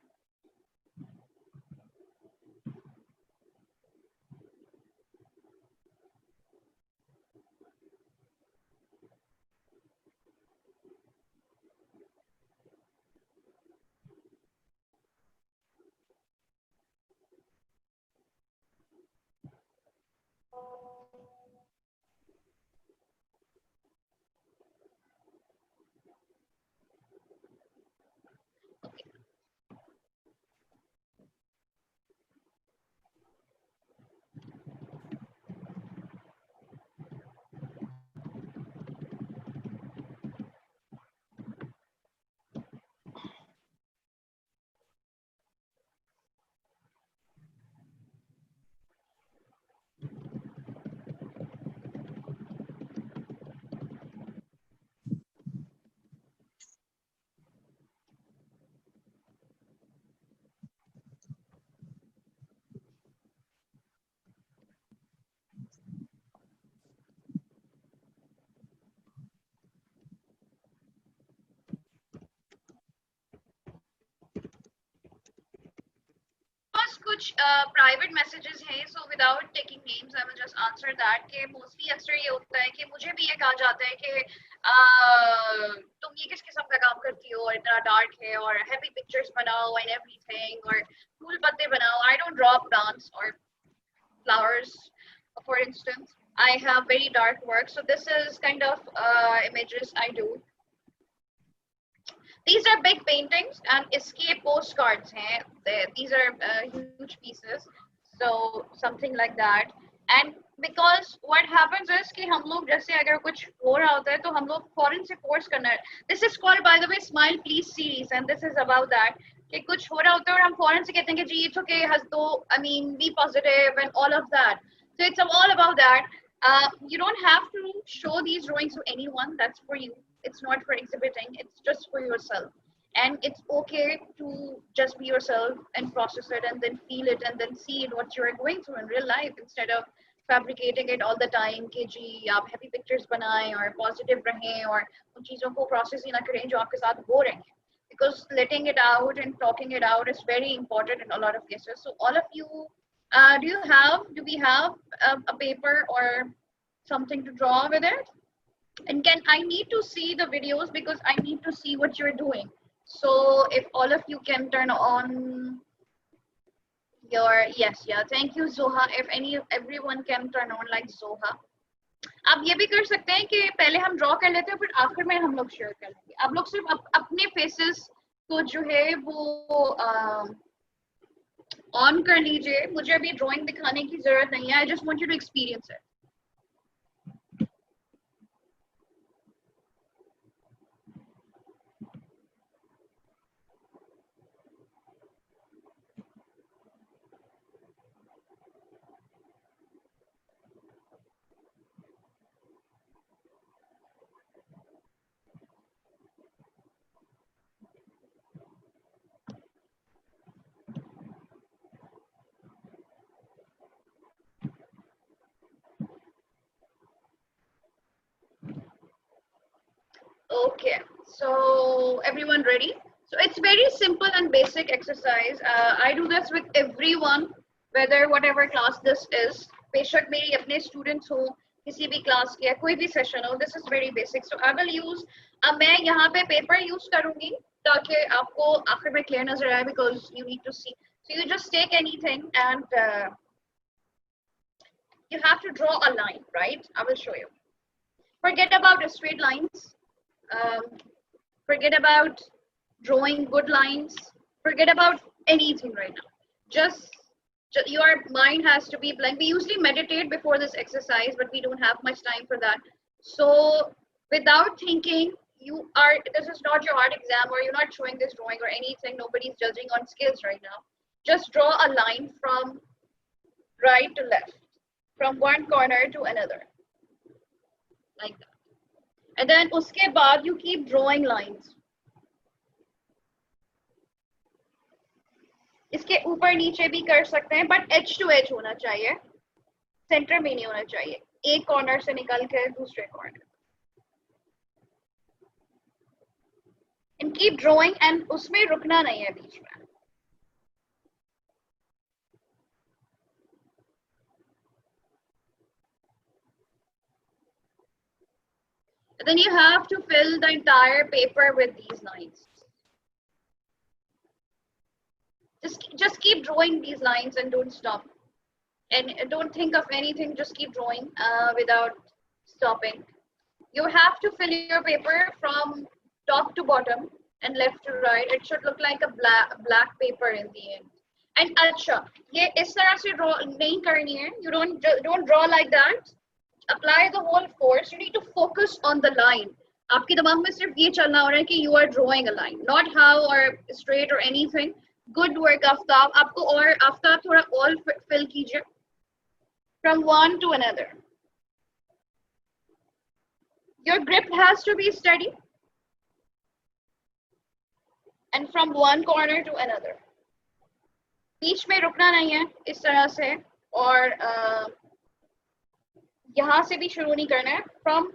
कुछ private messages हैं, so without taking names I will just answer that कि mostly अक्सर ये होता है कि मुझे भी ये कहा जाता है कि तुम ये किस किस्म का काम करती हो और इतना डार्क है और हैप्पी पिक्चर्स बनाओ एंड एवरीथिंग और फूल पत्ते बनाओ. आई डोंट ड्रॉ प्लांट्स और flowers, for instance. I have very dark work, so this is kind of images I do. These are big paintings and escape postcards. These are huge pieces, so something like that. And because what happens is कि हम लोग जैसे अगर कुछ हो रहा होता है तो हम लोग फौरन से force करना है. This is called, by the way, Smile Please series, and this is about that. कि कुछ हो रहा होता है और हम फौरन से कहते हैं कि जी it's okay, हंस दो, I mean be positive and all of that. So it's all about that. You don't have to show these drawings to anyone. That's for you. It's not for exhibiting. It's just for yourself. And it's okay to just be yourself and process it and then feel it and then see it, what you're going through in real life, instead of fabricating it all the time कि जी आप happy pictures बनाएं और positive रहें और उन चीज़ों को process ही ना करें जो आपके साथ हो रहे हैं. Because letting it out and talking it out is very important in a lot of cases. So all of you, do we have a paper or something to draw with it? And I need to see the videos because I need to see what you're doing. So if all of you can turn on your, yes, yeah, thank you Zoha. If everyone can turn on like Zoha. आप ये भी कर सकते हैं कि पहले हम draw कर लेते हैं फिर आखिर में हम लोग शेयर कर लेंगे. आप लोग सिर्फ अपने फेसेस को जो है वो ऑन कर लीजिए. मुझे अभी ड्राइंग दिखाने की जरूरत नहीं है. I just want you to experience it. Okay, so everyone ready? So it's very simple and basic exercise. I do this with everyone, whether whatever class this is. बेशक मेरी अपने students हो किसी भी क्लास की है, कोई भी सेशन हो, this is very basic. So I will use, अब मैं यहाँ पे पेपर यूज करूंगी ताकि आपको आखिर में क्लियर नजर आए, because you need to see. So you just take anything and you have to draw a line, right? I will show you. Forget about straight lines. Forget about drawing good lines. Forget about anything right now. Just your mind has to be blank. We usually meditate before this exercise, but we don't have much time for that. So without thinking, this is not your art exam, or you're not showing this drawing or anything. Nobody's judging on skills right now. Just draw a line from right to left, from one corner to another, like that. And then uske baad you keep drawing lines. इसके ऊपर नीचे भी कर सकते हैं, but as to as होना चाहिए, centre में नहीं होना चाहिए, एक कॉर्नर से निकल के दूसरे corner. And keep drawing, and उसमें रुकना नहीं है बीच में. Then you have to fill the entire paper with these lines. Just keep drawing these lines and don't stop. And don't think of anything, just keep drawing without stopping. You have to fill your paper from top to bottom and left to right. It should look like a black paper in the end. And acha, ye is tarah se draw nahi karni hai. You don't draw like that. Apply the whole force. You need to focus on the line. आपके दिमाग में सिर्फ ये चलना हो रहा है कि you are drawing a line, not how or straight or anything. Good work, Aftab. आपको और आफ्ताब थोड़ा और fill कीजिए. From one to another. Your grip has to be steady. And from one corner to another. बीच में रुकना नहीं है इस तरह से, और यहाँ से भी शुरू नहीं करना है. From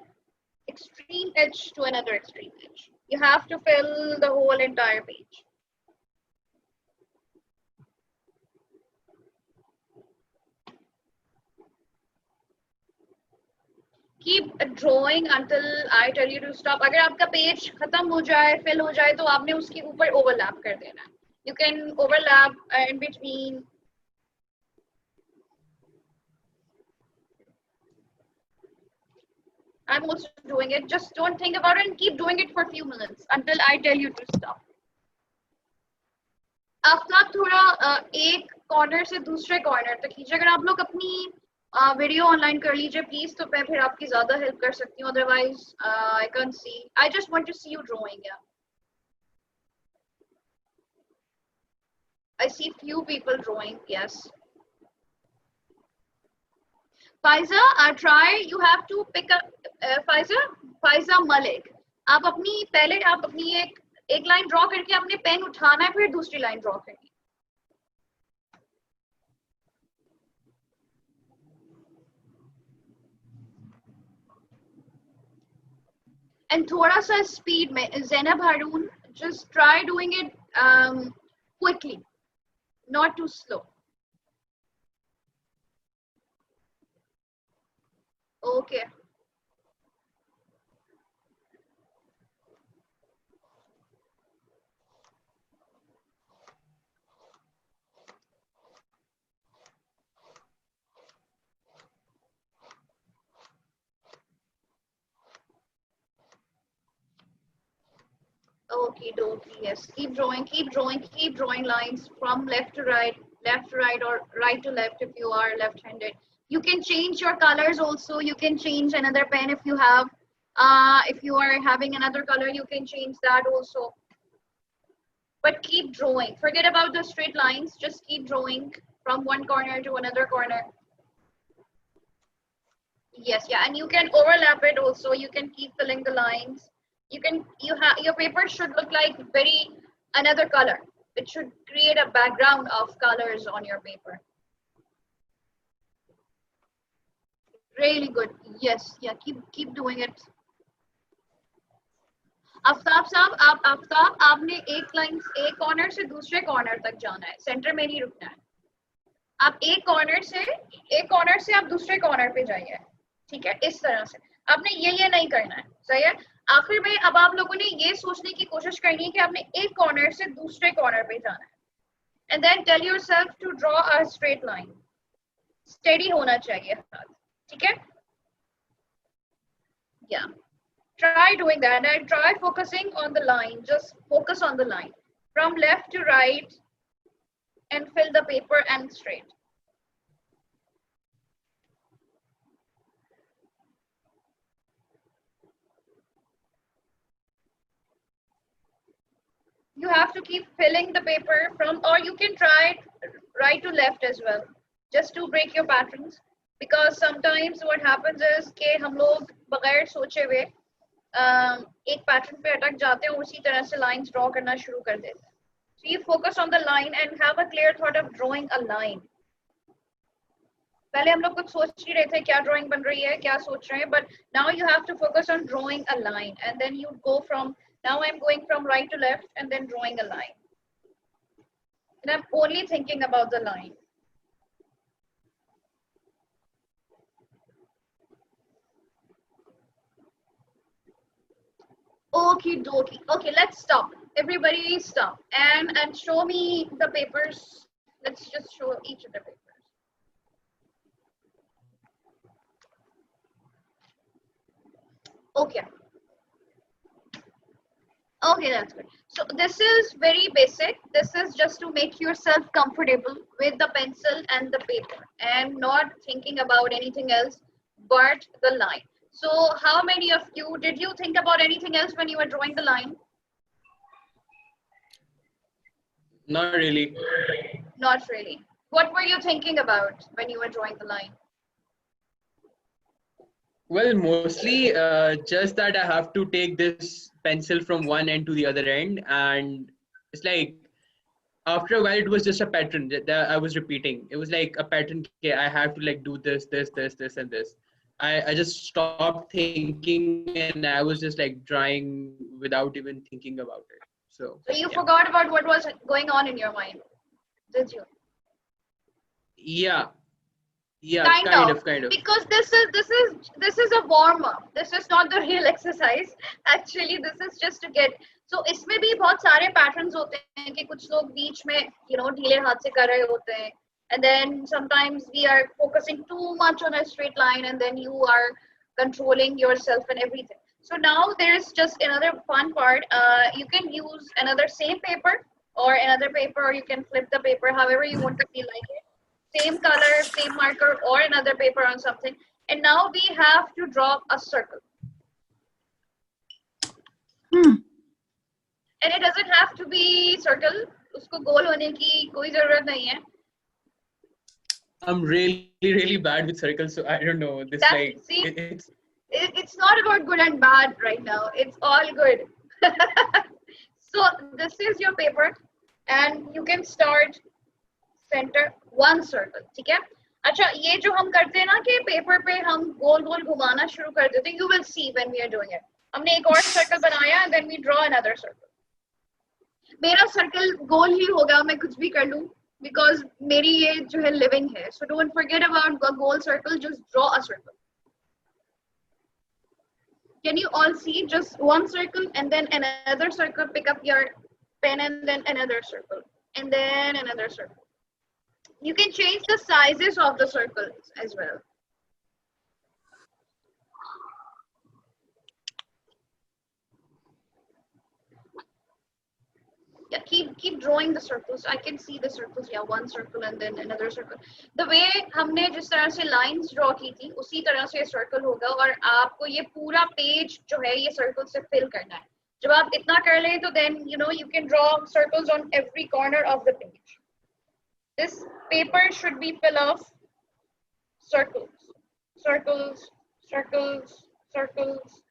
extreme edge to another extreme edge. You have to fill the whole entire page. Keep drawing until I tell you to stop. अगर आपका पेज खत्म हो जाए, fill हो जाए, तो आपने उसके ऊपर overlap कर देना. You can overlap in between. I'm also doing it. Just don't think about it and keep doing it for a few minutes until I tell you to stop. Aftab थोड़ा एक कॉर्नर से दूसरे कॉर्नर तक कीजिए. अगर आप लोग अपनी वीडियो ऑनलाइन कर लीजिए प्लीज, तो मैं फिर आपकी ज्यादा हेल्प कर सकती हूँ. Otherwise I can't see. I just want to see you drawing. या I see few people drawing. Yes. Faiza, try. You have to pick up. Faiza Malik. आप अपनी एक लाइन ड्रॉ करके अपने पेन उठाना है, फिर दूसरी लाइन ड्रॉ करनी. And थोड़ा सा स्पीड में. Zainab Harun, just try doing it quickly, not too slow. Okay. Okay, dokie. Yes, keep drawing lines from left to right, or right to left if you are left-handed. You can change your colors also. You can change another pen if you have. If you are having another color, you can change that also. But keep drawing. Forget about the straight lines. Just keep drawing from one corner to another corner. Yes, yeah, and you can overlap it also. You can keep filling the lines. Your paper should look like another color. It should create a background of colors on your paper. Really good. Yes, yeah, keep doing it. Aftab साहब, आपने एक corner से दूसरे corner तक जाना है, centre में नहीं रुकना है. आप एक कॉर्नर से आप दूसरे कॉर्नर पे जाइए. ठीक है, इस तरह से आपने ये नहीं करना है, सही है। आखिर में अब आप लोगों ने ये सोचने की कोशिश करनी है कि आपने एक कॉर्नर से दूसरे कॉर्नर पे जाना है, and then tell yourself to draw a straight line. Steady होना चाहिए हाथ, ठीक है। Yeah, try doing that and try focusing on the line. Just focus on the line from left to right and fill the paper and straight. You have to keep filling the paper from, or you can try right to left as well, just to break your patterns. Because sometimes what happens is कि हम लोग बगैर सोचे हुए एक pattern पे अटक जाते हैं, उसी तरह से लाइंस ड्रॉ करना शुरू कर देते हैं. So you focus on the line and have a clear thought of drawing a line. पहले हम लोग कुछ सोच ही रहे थे क्या ड्राइंग बन रही है, क्या सोच रहे हैं, but now you have to focus on drawing a line, and then you go from, now I'm going from right to left and then drawing a line. And I'm only thinking about the line. Okie dokie. Okay, let's stop. Everybody stop and show me the papers. Let's just show each of the papers. Okay. Okay, that's good. So this is very basic. This is just to make yourself comfortable with the pencil and the paper and not thinking about anything else but the line. So how many of you, did you think about anything else when you were drawing the line? Not really. Not really. What were you thinking about when you were drawing the line? Well, mostly just that I have to take this pencil from one end to the other end, and it's like after a while it was just a pattern that I was repeating. It was like a pattern. Okay, I have to like do this, this, this, this, and this. I just stopped thinking and I was just like drawing without even thinking about it. So you yeah. forgot about what was going on in your mind, did you? Yeah. Yeah, kind of. Because this is a warm up. This is not the real exercise. Actually, this is just to get. So इसमें भी बहुत सारे patterns होते हैं कि कुछ लोग बीच में ढीले हाथ से कर रहे होते हैं, and then sometimes we are focusing too much on a straight line, and then you are controlling yourself and everything. So now there's just another fun part. You can use another same paper or another paper, or you can flip the paper however you want to feel like it. Same color, same marker, or another paper on something. And now we have to draw a circle. And it doesn't have to be circle. Usko goal hone ki koi zarurat nahi hai. I'm really bad with circles, so I don't know. This It's not about good and bad right now. It's all good. So this is your paper, and you can start center one circle. ठीक है? अच्छा, ये जो हम करते हैं ना कि पेपर पे हम गोल गोल घुमाना शुरू कर देते हैं, you will see when we are doing it. हमने एक और सर्कल बनाया, and then we draw another circle. मेरा सर्कल गोल ही होगा, मैं कुछ भी कर लूं, because मेरी ये जो है living है. So don't forget about a goal circle. Just draw a circle. Can you all see just one circle and then another circle? Pick up your pen and then another circle and then another circle. You can change the sizes of the circles as well. Yeah, keep drawing the circles. I can see the circles. Yeah, one circle and then another circle. The way हमने जिस तरह से lines draw की थी, उसी तरह से circle होगा, और आपको ये पूरा page जो है ये circle से fill करना है. जब आप इतना कर लें तो then you can draw circles on every corner of the page. This paper should be full of circles, circles, circles, circles.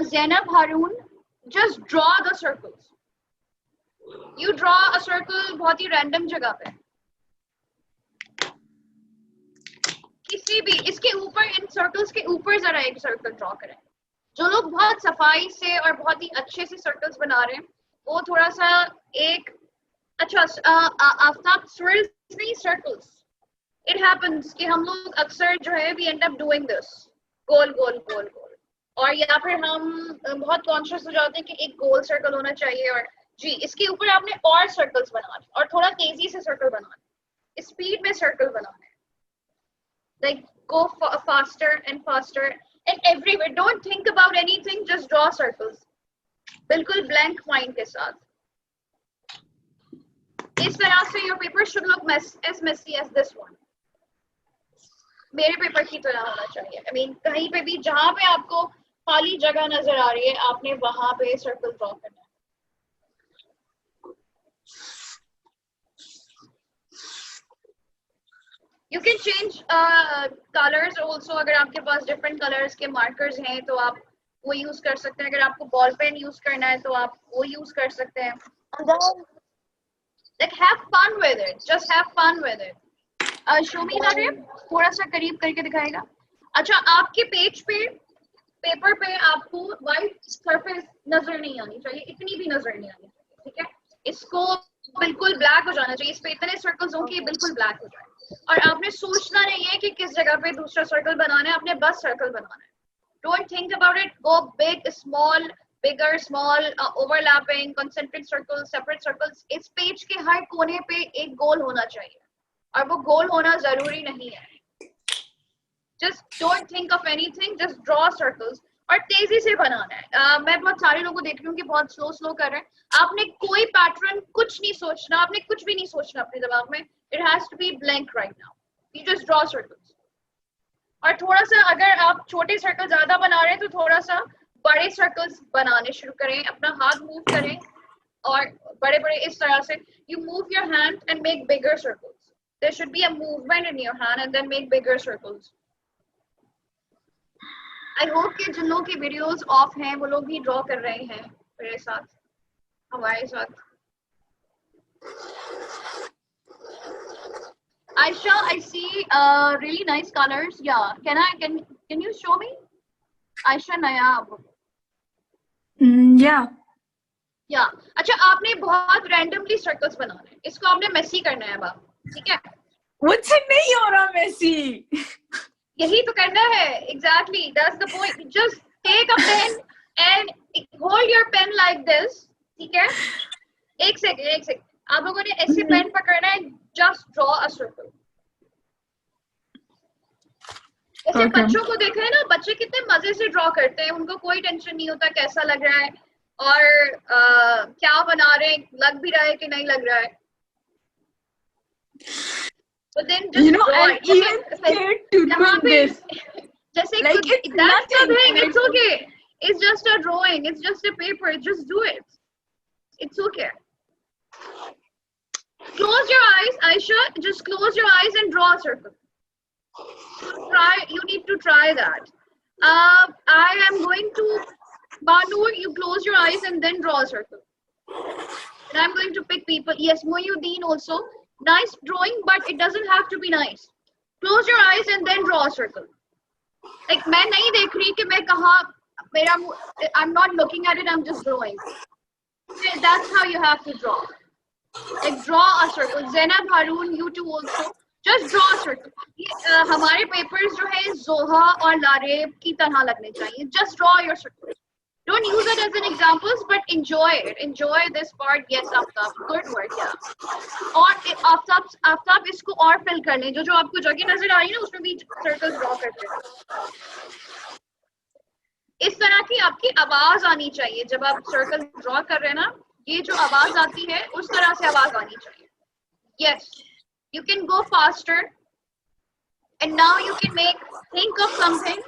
Zainab Haroon, just draw the circles. You draw a circle बहुत ही random जगह पे. किसी भी इसके ऊपर, इन circles के ऊपर जरा एक circle draw करें. जो लोग बहुत सफाई से और बहुत ही अच्छे से सर्कल्स बना रहे हैं, वो थोड़ा सा एक अच्छा आफ्ताब swirls नहीं circles. It happens कि हम लोग अक्सर जो है we end up doing this गोल गोल गोल गोल और या फिर हम बहुत कॉन्शियस हो जाते हैं कि एक गोल सर्कल होना चाहिए और जी इसके ऊपर आपने और सर्कल्स बनाने और थोड़ा तेजी से सर्कल बनाना स्पीड में सर्कल बनाना है like go faster and faster and everywhere don't think about anything just draw circles बिल्कुल blank mind के साथ इस तरह से your paper should look as messy as this one मेरे पेपर की तरह होना चाहिए I mean कहीं पे भी जहां पे आपको खाली जगह नजर आ रही है आपने वहां पे सर्कल ड्रॉ करना है You can change colors also अगर आपके पास different colors के markers हैं तो आप वो use कर सकते हैं अगर आपको ball pen use करना है तो आप वो use कर सकते हैं like have fun with it just have fun with it show me that थोड़ा सा करीब करके दिखाएगा अच्छा आपके पेज पे पेपर पे आपको white surface नजर नहीं आनी चाहिए इतनी भी नजर नहीं आनी चाहिए ठीक है इसको बिल्कुल ब्लैक हो जाना चाहिए इस पे इतने सर्कल्स हों कि बिल्कुल ब्लैक हो जाए और आपने सोचना नहीं है कि किस जगह पे दूसरा सर्कल बनाना है आपने बस सर्कल बनाना है don't think about it go big small bigger small overlapping concentric circles separate circles इस पेज के हर कोने पे एक गोल होना चाहिए और वो गोल होना जरूरी नहीं है just don't think of anything just draw circles और तेजी से बनाना है मैं बहुत सारे लोगों को देख रही हूँ कि बहुत स्लो कर रहे हैं आपने कोई पैटर्न कुछ नहीं सोचना आपने कुछ भी नहीं सोचना अपने दिमाग में it has to be blank right now you just draw circles और थोड़ा सा अगर आप छोटे सर्कल ज्यादा बना रहे हैं तो थोड़ा सा बड़े सर्कल्स बनाने शुरू करें अपना हाथ मूव करें और बड़े बड़े इस तरह से you move your hand and make bigger circles there should be a movement in your hand and then make bigger circles I hope कि जिन लोगों की वीडियोस ऑफ हैं वो लोग भी ड्रॉ कर रहे हैं मेरे साथ हमारे साथ Aisha, I see really nice colors. Yeah, can you show me? Aisha Nayab. Yeah. Yeah. अच्छा आपने बहुत randomly circles बनाने हैं. इसको आपने messy करना है अब आप. ठीक है? मुझसे नहीं हो रहा messy. यही तो करना है. Exactly. That's the point. Just take a pen and hold your pen like this. ठीक है? एक सेकंड. आप लोगों ने ऐसे पेन पकड़ना है just draw a circle ऐसे बच्चों को देखा है ना बच्चे कितने मजे से ड्रॉ करते हैं उनको कोई टेंशन नहीं होता कैसा लग रहा है और क्या बना रहे हैं लग भी रहा है कि नहीं लग रहा है but then just I'm even scared to do this जैसे like that's the thing it's okay it's just a drawing it's just a paper just do it it's okay Close your eyes, Aisha. Just close your eyes and draw a circle. You need to try that. I am going to, Banu, you close your eyes and then draw a circle. And I'm going to pick people. Yes, Moyuddin also. Nice drawing, but it doesn't have to be nice. Close your eyes and then draw a circle. Like, मैं नहीं देख रही कि मैं कहाँ मेरा I'm not looking at it. I'm just drawing. Okay, that's how you have to draw. Like draw a circle. Zainab Harun, you too also. Just draw a circle. हमारे papers जो है जोहा और लारेब की तरह लगने चाहिए. Just draw your circle. Don't use it as an examples, but enjoy it. Enjoy this part. Yes, Aftab. Good work, yeah. और आफ्ताब इसको और fill कर लें. जो आपको जगह नजर आ रही है ना उसमें भी circles draw करते हैं. इस तरह की आपकी आवाज आनी चाहिए जब आप circle draw कर रहे हैं ना. ये जो आवाज आती है उस तरह से आवाज आनी चाहिए. Yes, you can go faster, and now you can think of something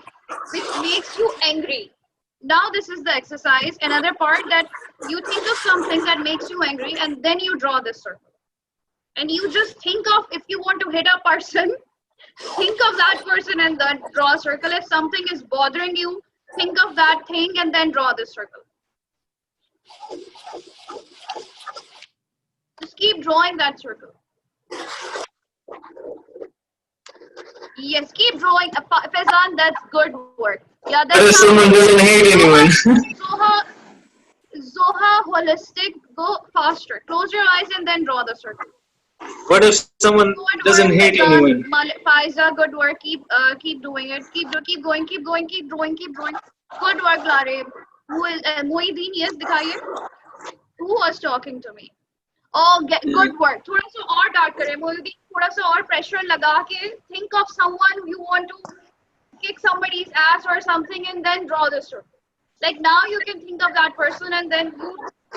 which makes you angry. Now this is the exercise. Another part that you think of something that makes you angry, and then you draw this circle. And you just think of if you want to hit a person, think of that person and then draw a circle. If something is bothering you, think of that thing and then draw this circle. Just keep drawing that circle. Yes, keep drawing. Faizan, that's good work. Yeah, that's someone doesn't hate anyone. Zoha holistic, go faster. Close your eyes and then draw the circle. What if someone Good doesn't work, hate Fazan. anyone? Faiza, good work. Keep doing it. Keep going. Keep drawing. Good work, Lare. Who is Moideen? Yes, दिखाइए. Who was talking to me? Oh, good work. थोड़ा सा और dark करें, मोइदीन. थोड़ा सा और pressure लगा के think of someone you want to kick somebody's ass or something and then draw the circle. Like now you can think of that person and then you,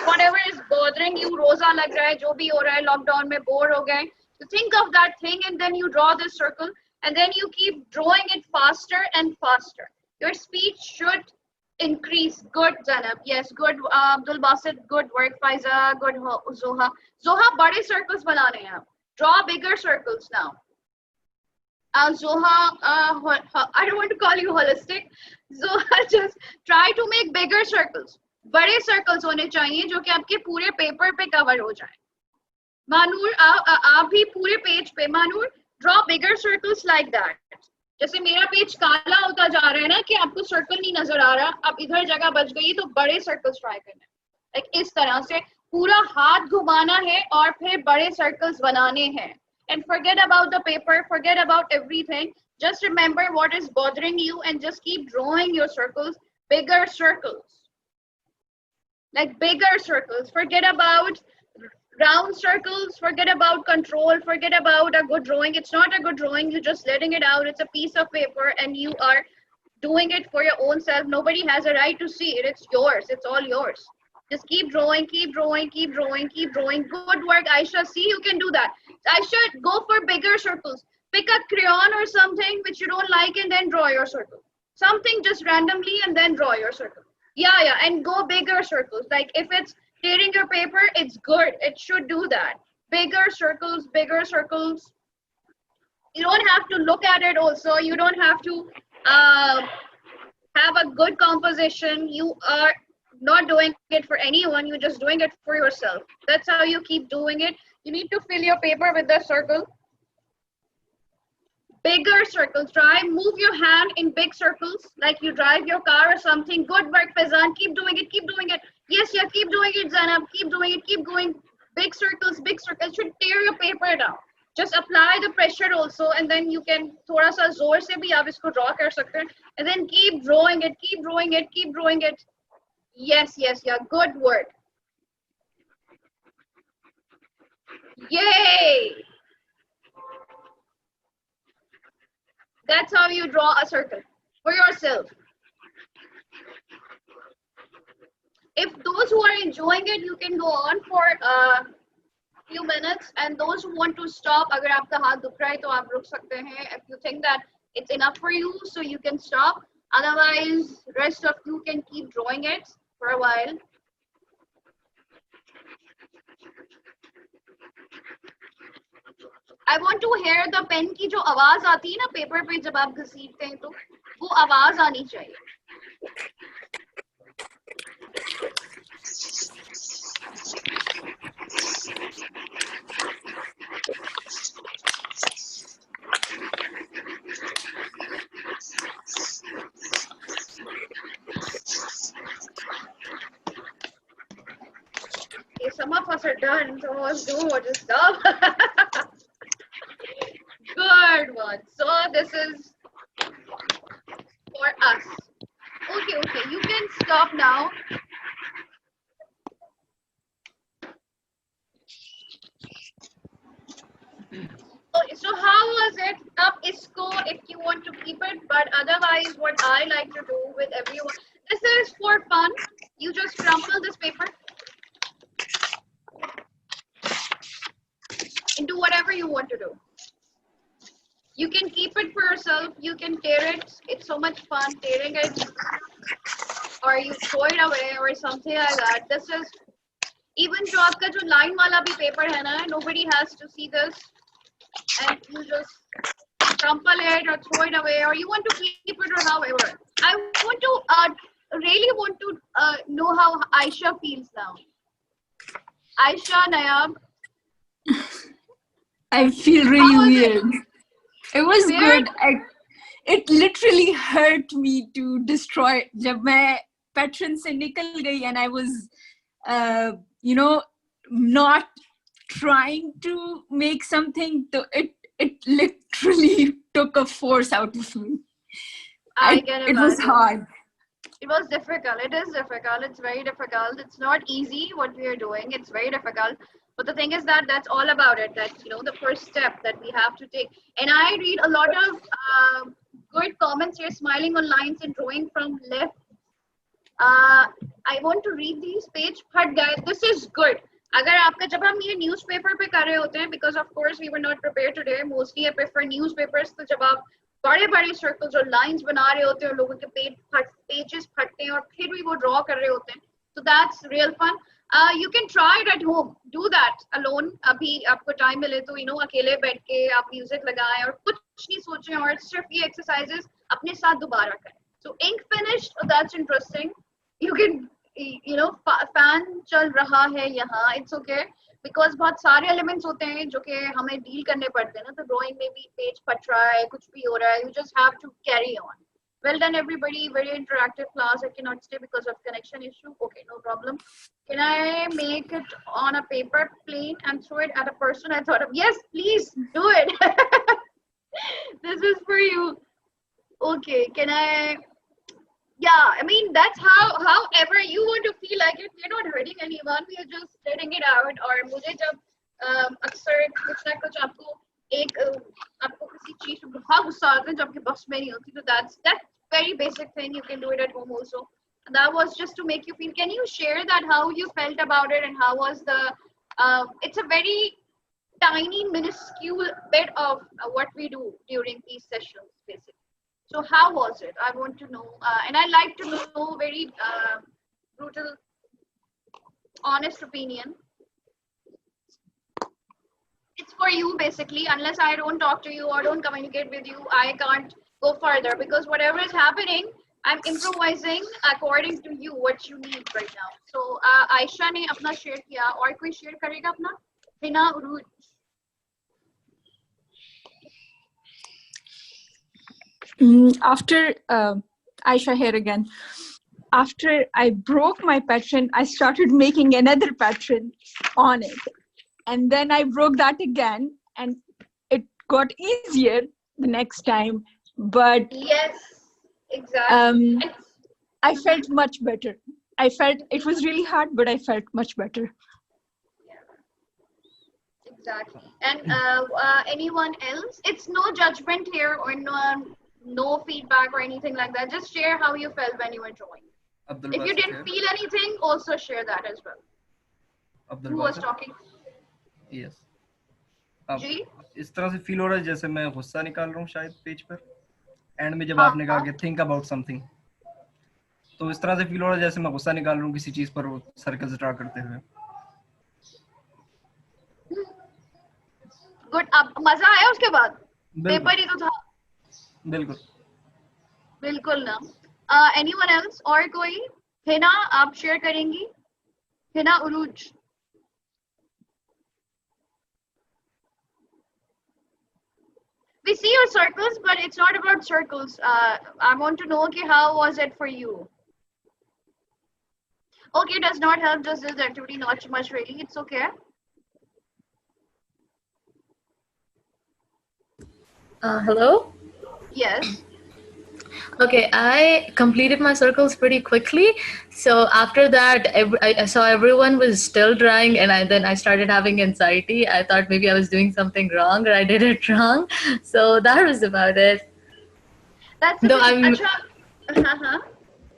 whatever is bothering you, रोजा लग रहा है, जो भी हो रहा है, lockdown में bore हो गए, you think of that thing and then you draw this circle and then you keep drawing it faster and faster. Your speech should increase. Good, Zainab. Yes, good. Abdul Basit, good work. Faiza, good. Zoha. Zoha, bade circles banane hain. Draw bigger circles now. Zoha, I don't want to call you holistic. Zoha, just try to make bigger circles. बड़े circles होने चाहिए जो कि आपके पूरे paper पे cover हो जाए. मानूर, आप भी पूरे पेज पे, Manur, draw bigger circles like that. जैसे मेरा पेज काला होता जा रहा है ना कि आपको सर्कल नहीं नजर आ रहा, अब इधर जगह बच गई तो बड़े सर्कल्स ट्राई करना है. लाइक इस तरह से पूरा हाथ घुमाना है और फिर बड़े सर्कल्स बनाने हैं. And forget about the paper, forget about everything. Just remember what is bothering you and just keep drawing your circles, bigger circles. Like bigger circles. Forget about round circles, forget about control, forget about a good drawing. It's not a good drawing, you're just letting it out. It's a piece of paper and you are doing it for your own self. Nobody has a right to see it. It's yours. It's all yours. Just keep drawing, keep drawing, keep drawing, keep drawing. Good work, Aisha. See, you can do that. Aisha, go for bigger circles. Pick a crayon or something which you don't like and then draw your circle. Something just randomly and then draw your circle. Yeah, and go bigger circles. Like if it's tearing your paper, it's good. It should do that. Bigger circles, bigger circles. You don't have to look at it also. You don't have to have a good composition. You are not doing it for anyone. You're just doing it for yourself. That's how you keep doing it. You need to fill your paper with the circle. Bigger circles. Try move your hand in big circles like you drive your car or something. Good work, Fazan. Keep doing it. Keep doing it. Yes, yeah, keep doing it, Zainab. Keep doing it. Keep going. Big circles, big circles. Should tear your paper down. Just apply the pressure also, and then you can थोड़ा सा जोर से भी आप इसको draw कर सकते हैं. And then keep drawing it. Keep drawing it. Keep drawing it. Yes, yeah. Good work. Yay! That's how you draw a circle for yourself. If those who are enjoying it, you can go on for a few minutes, and those who want to stop, अगर आपका हाथ दुख रहा है तो आप रुक सकते हैं. If you think that it's enough for you, so you can stop. Otherwise, rest of you can keep drawing it for a while. I want to hear the pen की जो आवाज आती है ना पेपर पे जब आप घसीटते हैं तो वो आवाज आनी चाहिए. Okay, some of us are done, so let's do what is stuff. Good one. So this is for us. Okay, you can stop now. Okay, so how was it? Up isko if you want to keep it, but otherwise what I like to do with everyone, this is for fun. You just crumple this paper and do whatever you want to do. You can keep it for yourself, you can tear it, it's so much fun tearing it, or you throw it away or something like that. This is, even जो आपका जो line वाला भी paper है ना, nobody has to see this, and you just crumple it or throw it away, or you want to keep it or however. I want to, really want to know how Aisha feels now. Aisha, Nayab. I feel really weird. It was good. It literally hurt me to destroy. जब मैं patron से निकल गई and I was you know, not trying to make something, it literally took a force out of me. I can It was imagine. hard. It was difficult. It is difficult. It's very difficult. It's not easy what we are doing. It's very difficult. But the thing is that that's all about it. That, you know, the first step that we have to take. And I read a lot of good comments here, smiling on lines and drawing from left. I want to read these page. But guys, this is good. अगर आपका जब हम ये newspaper पे कर रहे होते हैं, because of course we were not prepared today. Mostly I prefer newspapers. तो जब आप बड़े बड़े सर्कल्स और लाइंस बना रहे होते हैं और लोगों के पेजेस फटते हैं और फिर भी वो ड्रॉ कर रहे होते हैं, so that's real fun. You can try it at home. Do that alone. अभी आपको टाइम मिले तो, you know, अकेले बैठ के आप म्यूजिक लगाएं और कुछ नहीं सोचें और सिर्फ ये एक्सरसाइजेस अपने साथ दोबारा करें. So ink finished. Oh, that's interesting. You can, you know, fan चल रहा है यहाँ. It's okay. बिकॉज बहुत सारे एलिमेंट्स होते हैं जो कि हमें डील करने पड़ते हैं ना, तो ड्राइंग में भी पेज फट रहा है, कुछ भी हो रहा है, you just have to carry on. Well done everybody, very interactive class. I cannot stay because of connection issue. Okay, no problem. Can I make it on a paper plane and throw it at a person? I thought of, yes, please do it. This is for you. Okay, can I? Yeah, I mean, that's however you want to feel like it. We're not hurting anyone. We are just letting it out. और मुझे जब अक्सर कुछ ना कुछ आपको किसी चीज पे बहुत गुस्सा आता है जो आपके बस में नहीं होती, तो that's very basic thing. You can do it at home also. And that was just to make you feel. Can you share that how you felt about it and how was the? It's a very tiny, minuscule bit of what we do during these sessions, basically. So how was it? I want to know, and I like to know very brutal, honest opinion. It's for you basically. Unless I don't talk to you or don't communicate with you, I can't go further because whatever is happening, I'm improvising according to you what you need right now. So Aisha ने अपना share किया और कोई share करेगा अपना? बिना उरुज. After Aisha here again. After I broke my pattern, I started making another pattern on it. And then I broke that again and it got easier the next time. But yes, exactly. I felt much better. I felt it was really hard, but I felt much better. Exactly. And anyone else? It's no judgment here or no feedback or anything like that. Just share how you felt when you were drawing. If you didn't feel anything, also share that as well. Who was talking? Yes. अब जी? इस तरह से feel हो रहा है जैसे मैं गुस्सा निकाल रहा हूँ शायद पेज पर एंड में जब आपने कहा कि थिंक अबाउट समथिंग, तो इस तरह से फील हो रहा है जैसे मैं गुस्सा निकाल रहा हूँ किसी चीज पर वो सर्कल्स ड्रा करते हुए. गुड. अब मजा आया उसके बाद? पेपर ही तो था. बिल्कुल ना. Anyone else? और कोई? हिना आप शेयर करेंगी? हिना उरूज. We see your circles, but it's not about circles. I want to know, okay, how was it for you? Okay, does not help, just this activity, not too much really. It's okay. Hello? Yes. Okay, I completed my circles pretty quickly. So after that, I saw everyone was still drawing, and then I started having anxiety. I thought maybe I was doing something wrong or I did it wrong. So that was about it. That's the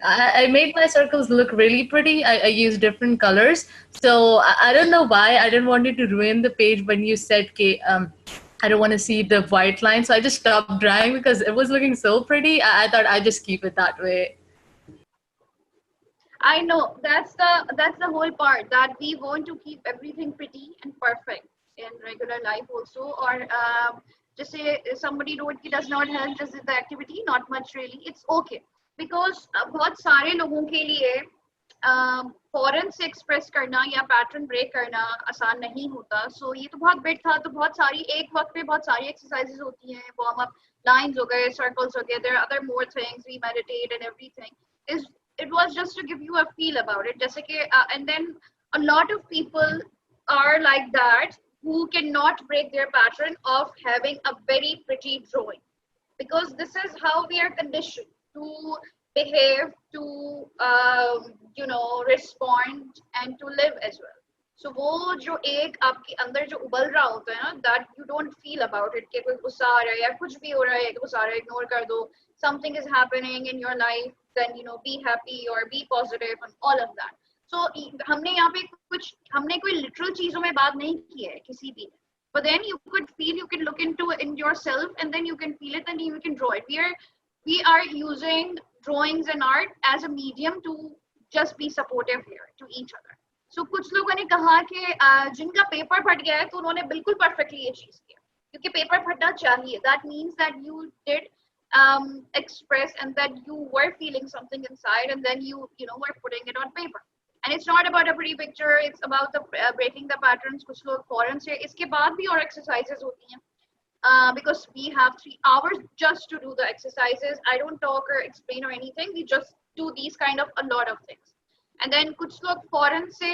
I made my circles look really pretty. I used different colors. So I don't know why. I didn't want it to ruin the page when you said, I don't want to see the white line. So I just stopped drawing because it was looking so pretty. I thought I'd just keep it that way. I know. That's the whole part, that we want to keep everything pretty and perfect in regular life also. Or just say somebody wrote it does not help, just the activity, not much really. It's okay. Because बहुत सारे लोगों के लिए फॉरन से express करना या pattern break करना आसान नहीं होता. सो ये तो बहुत बिट था, तो बहुत सारी एक वक्त पे बहुत सारी एक्सरसाइजेस होती हैं. वार्म अप लाइंस हो गए, सर्कल्स हो गए, there are other more things, we meditate and everything. it was just to give you a feel about it. Just like, and then a lot of people are like that who cannot break their pattern of having a very pretty drawing, because this is how we are conditioned to behave, to respond and to live as well. So वो जो एक आपके अंदर जो उबल रहा होता है ना, that you don't feel about it कि कोई गुस्सा आ रहा है या कुछ भी हो रहा है, गुस्सा आ रहा है, ignore कर दो. Something is happening in your life, then be happy or be positive and all of that. So हमने यहाँ पे हमने कोई literal चीजों में बात नहीं की है किसी भी. But then you could feel, you can look into it in yourself, and then you can feel it, and you can draw it. We are using drawings and art as a medium to just be supportive here to each other. So कुछ लोगों ने कहा कि जिनका paper फट गया है तो उन्होंने बिल्कुल परफेक्टली ये चीज किया, क्योंकि पेपर फटना चाहिए. That means that you did express and that you were feeling something inside, and then you were putting it on paper. And it's not about a pretty picture, it's about the breaking the patterns. कुछ लोग फौरन से इसके बाद भी और exercises होती हैं. Because we have 3 hours just to do the exercises. I don't talk or explain or anything. We just do these kind of a lot of things. And then कुछ लोग फौरन से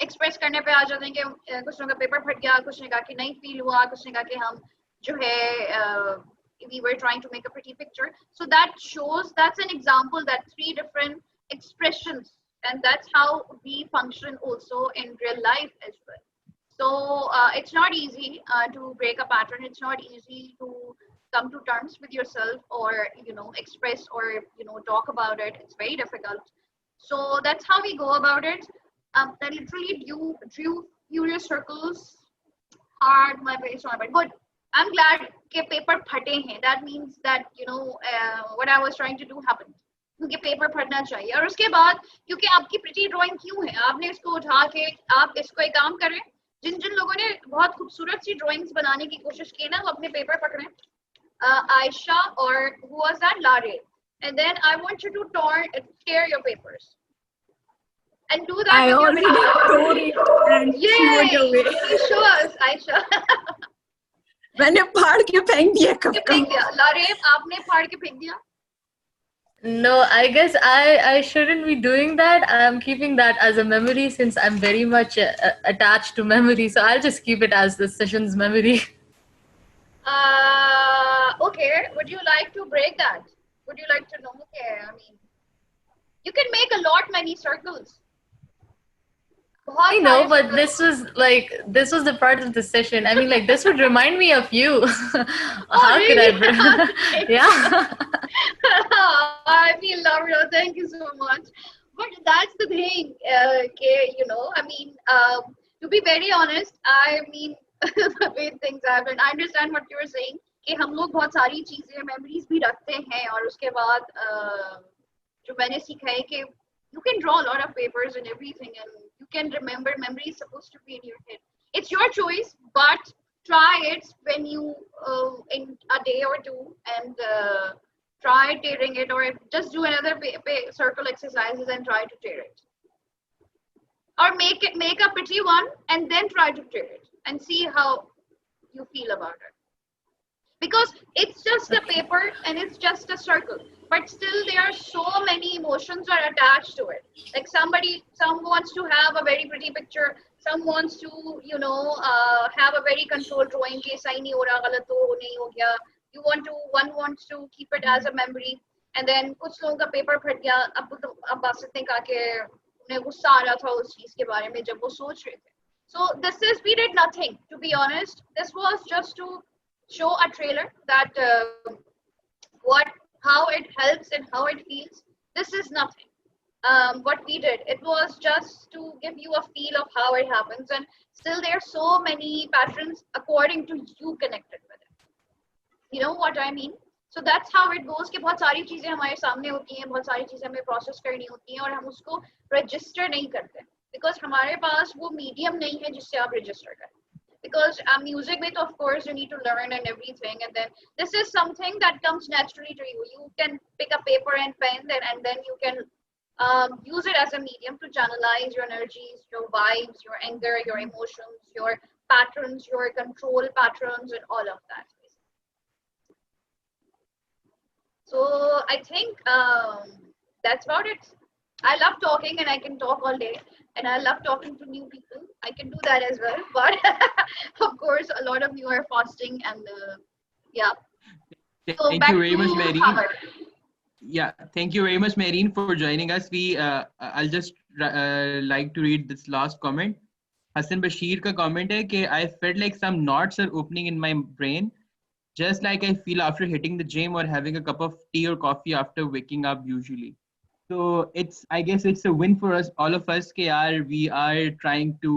express करने पे आ जाते हैं कि कुछ लोगों का पेपर फट गया, कुछ ने कहा कि नहीं feel हुआ, कुछ ने कहा कि हम जो है we were trying to make a pretty picture. So that's an example that 3 different expressions, and that's how we function also in real life as well. So it's not easy to break a pattern. It's not easy to come to terms with yourself or express or talk about it. It's very difficult. So that's how we go about it. Then literally drew furious circles. Hard, my face on, but good. I'm glad that paper phate hain. That means that what I was trying to do happened. क्योंकि paper फटना चाहिए. और उसके बाद क्योंकि आपकी pretty drawing क्यों है, आपने इसको उठा के आप इसको एक काम करें. जिन लोगों ने बहुत खूबसूरत सी ड्राइंग्स बनाने की कोशिश की ना, वो अपने पेपर पकड़ें. Aisha or who was that, Lare, and then I want you to tear your papers and do that. I with already tore it and threw it away. Please show us, Aisha. मैंने फाड़ के फेंक दिया कब का. फेंक दिया. Lare, आपने फाड़ के फेंक दिया. No, I guess I shouldn't be doing that. I'm keeping that as a memory since I'm very much attached to memory. So I'll just keep it as the session's memory. Okay. Would you like to break that? Would you like to know? Okay. I mean, you can make many circles. I know, but this was the part of the session. I mean, like, this would remind me of you. How really? could I? Yeah. I feel loved. Thank you so much. But that's the thing. I mean, to be very honest, I mean, the way things happen. I understand what you're saying. कि हम लोग बहुत सारी चीजें memories भी रखते हैं, और उसके बाद जो मैंने सीखा है कि you can draw a lot of papers and everything, and you can remember. Memory is supposed to be in your head. It's your choice, but try it when you in a day or two, and try tearing it, or just do another circle exercises and try to tear it, or make a pretty one and then try to tear it and see how you feel about it. Because it's just a paper and it's just a circle, but still there are so many emotions are attached to it. Like some wants to have a very pretty picture, some wants to have a very controlled drawing ke sahi nahi ho raha, galat to nahi ho gaya. One wants to keep it as a memory, and then कुछ लोगों का paper फट गया. अब बासित ने कहा कि उन्हें गुस्सा आ रहा था उस चीज के बारे में जब वो सोच रहे थे. So we did nothing, to be honest. This was just to show a trailer that how it helps and how it feels. This is nothing. What we did, it was just to give you a feel of how it happens, and still there are so many patterns according to you connected with it. You know what I mean? So that's how it goes कि बहुत सारी चीजें हमारे सामने होती हैं, बहुत सारी चीजें हमें प्रोसेस करनी होती हैं, और हम उसको रजिस्टर नहीं करते because हमारे पास वो मीडियम नहीं है जिससे आप रजिस्टर करें. Because music with, of course, you need to learn and everything, and then this is something that comes naturally to you. You can pick a paper and pen, and then you can use it as a medium to channelize your energies, your vibes, your anger, your emotions, your patterns, your control patterns, and all of that. So I think that's about it. I love talking and I can talk all day, and I love talking to new people. I can do that as well, but of course a lot of you are fasting and yeah. So Thank back you very to much, Mehreen. Hammer. Yeah, thank you very much, Mehreen, for joining us. I'll just like to read this last comment. Hassan Bashir ka comment hai कि I felt like some knots are opening in my brain, just like I feel after hitting the gym or having a cup of tea or coffee after waking up usually. So I guess it's a win for us, all of us, कि यार we are trying to,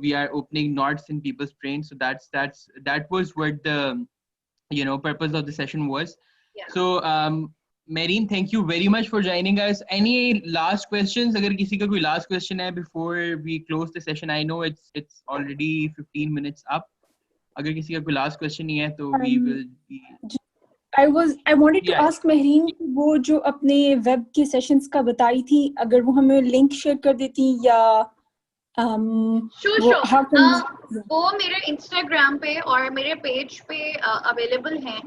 we are opening knots in people's brains. So that was what the purpose of the session was. Yeah. So Mehreen, thank you very much for joining us. Any last questions? अगर किसी का कोई last question है before we close the session, I know it's already 15 minutes up. अगर किसी का कोई last question नहीं है तो we will be. I wanted to Yeah. ask Mehreen, वो जो अपने web के sessions का बताई थी, अगर वो हमें link share कर देती या Sure. वो मेरे Instagram पे और मेरे page पे available हैं.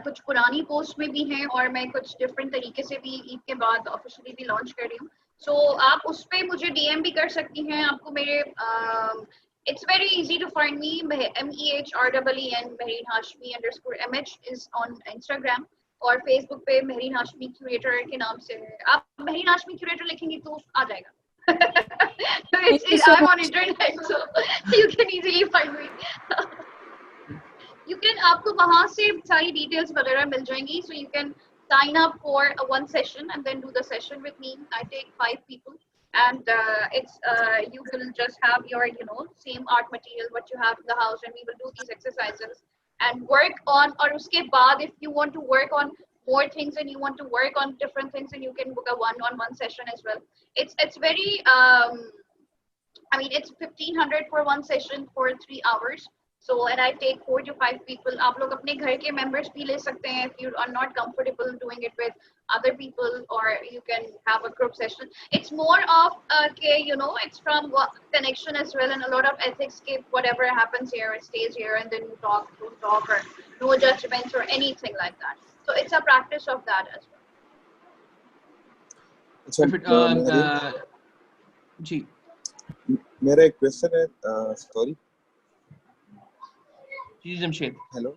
कुछ पुरानी पोस्ट में भी हैं और मैं कुछ डिफरेंट तरीके से भी ईद के बाद ऑफिशियली भी लॉन्च कर रही हूँ. सो आप उस पे मुझे डीएम भी कर सकती हैं. आपको मेरे it's very easy to find me. MEHREEN Mehreen Hashmi _MH is on Instagram और फेसबुक पे Mehreen Hashmi क्यूरेटर के नाम से है. आप Mehreen Hashmi क्यूरेटर लिखेंगी तो आ जाएगा. I'm on internet, so you can easily find me. You can आपको वहाँ से सारी details वगैरह मिल जाएंगी. So you can sign up for one session and then do the session with me. I take 5 people and you will just have your same art material what you have in the house, and we will do these exercises and work on. और उसके बाद if you want to work on more things and you want to work on different things, and you can book a one-on-one session as well. It's very it's 1,500 for one session for 3 hours. So, and I take 4 to 5 people. आप लोग अपने घर के members भी ले सकते हैं if you are not comfortable doing it with other people, or you can have a group session. It's more of it's from connection as well, and a lot of ethics. Whatever happens here, it stays here, and then you don't talk, or no judgments or anything like that. So it's a practice of that as well. जी मेरा एक question है. Sorry ji Jamshed. Hello.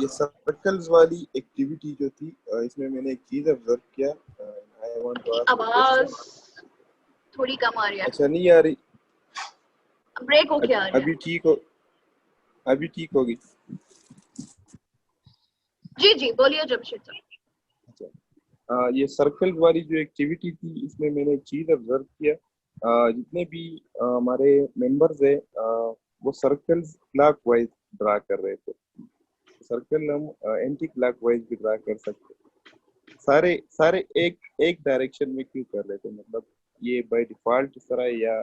ये circles वाली activity जो थी, इसमें मैंने एक चीज ऑब्जर्व किया. I want to ask. आवाज थोड़ी कम आ रही है. अच्छा, नहीं आ रही. ब्रेक हो क्या आ रही है? अभी ठीक होगी. जी बोलिए जमशेद सर. अच्छा, ये सर्कल वाली जो एक्टिविटी थी, इसमें मैंने एक चीज ऑब्जर्व किया. जितने भी हमारे मेंबर्स है, वो सर्कल्स क्लॉकवाइज ड्रा कर रहे थे. सर्कल हम एंटी क्लॉकवाइज भी ड्रा कर सकते. सारे एक डायरेक्शन में क्यों कर रहे थे? मतलब ये बाय डिफॉल्ट इस तरह, या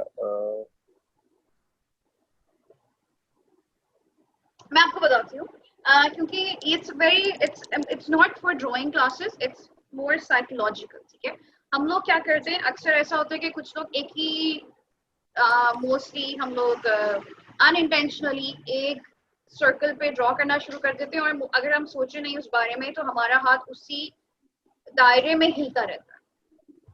मैं आपको बताती हूँ. क्योंकि it's not for drawing classes, it's more psychological. ठीक है, हम लोग क्या करते हैं, अक्सर ऐसा होता है कि कुछ लोग एक ही मोस्टली हम लोग अनइंटेंशनली एक सर्कल पे ड्रॉ करना शुरू कर देते हैं, और अगर हम सोचे नहीं उस बारे में तो हमारा हाथ उसी दायरे में हिलता रहता है.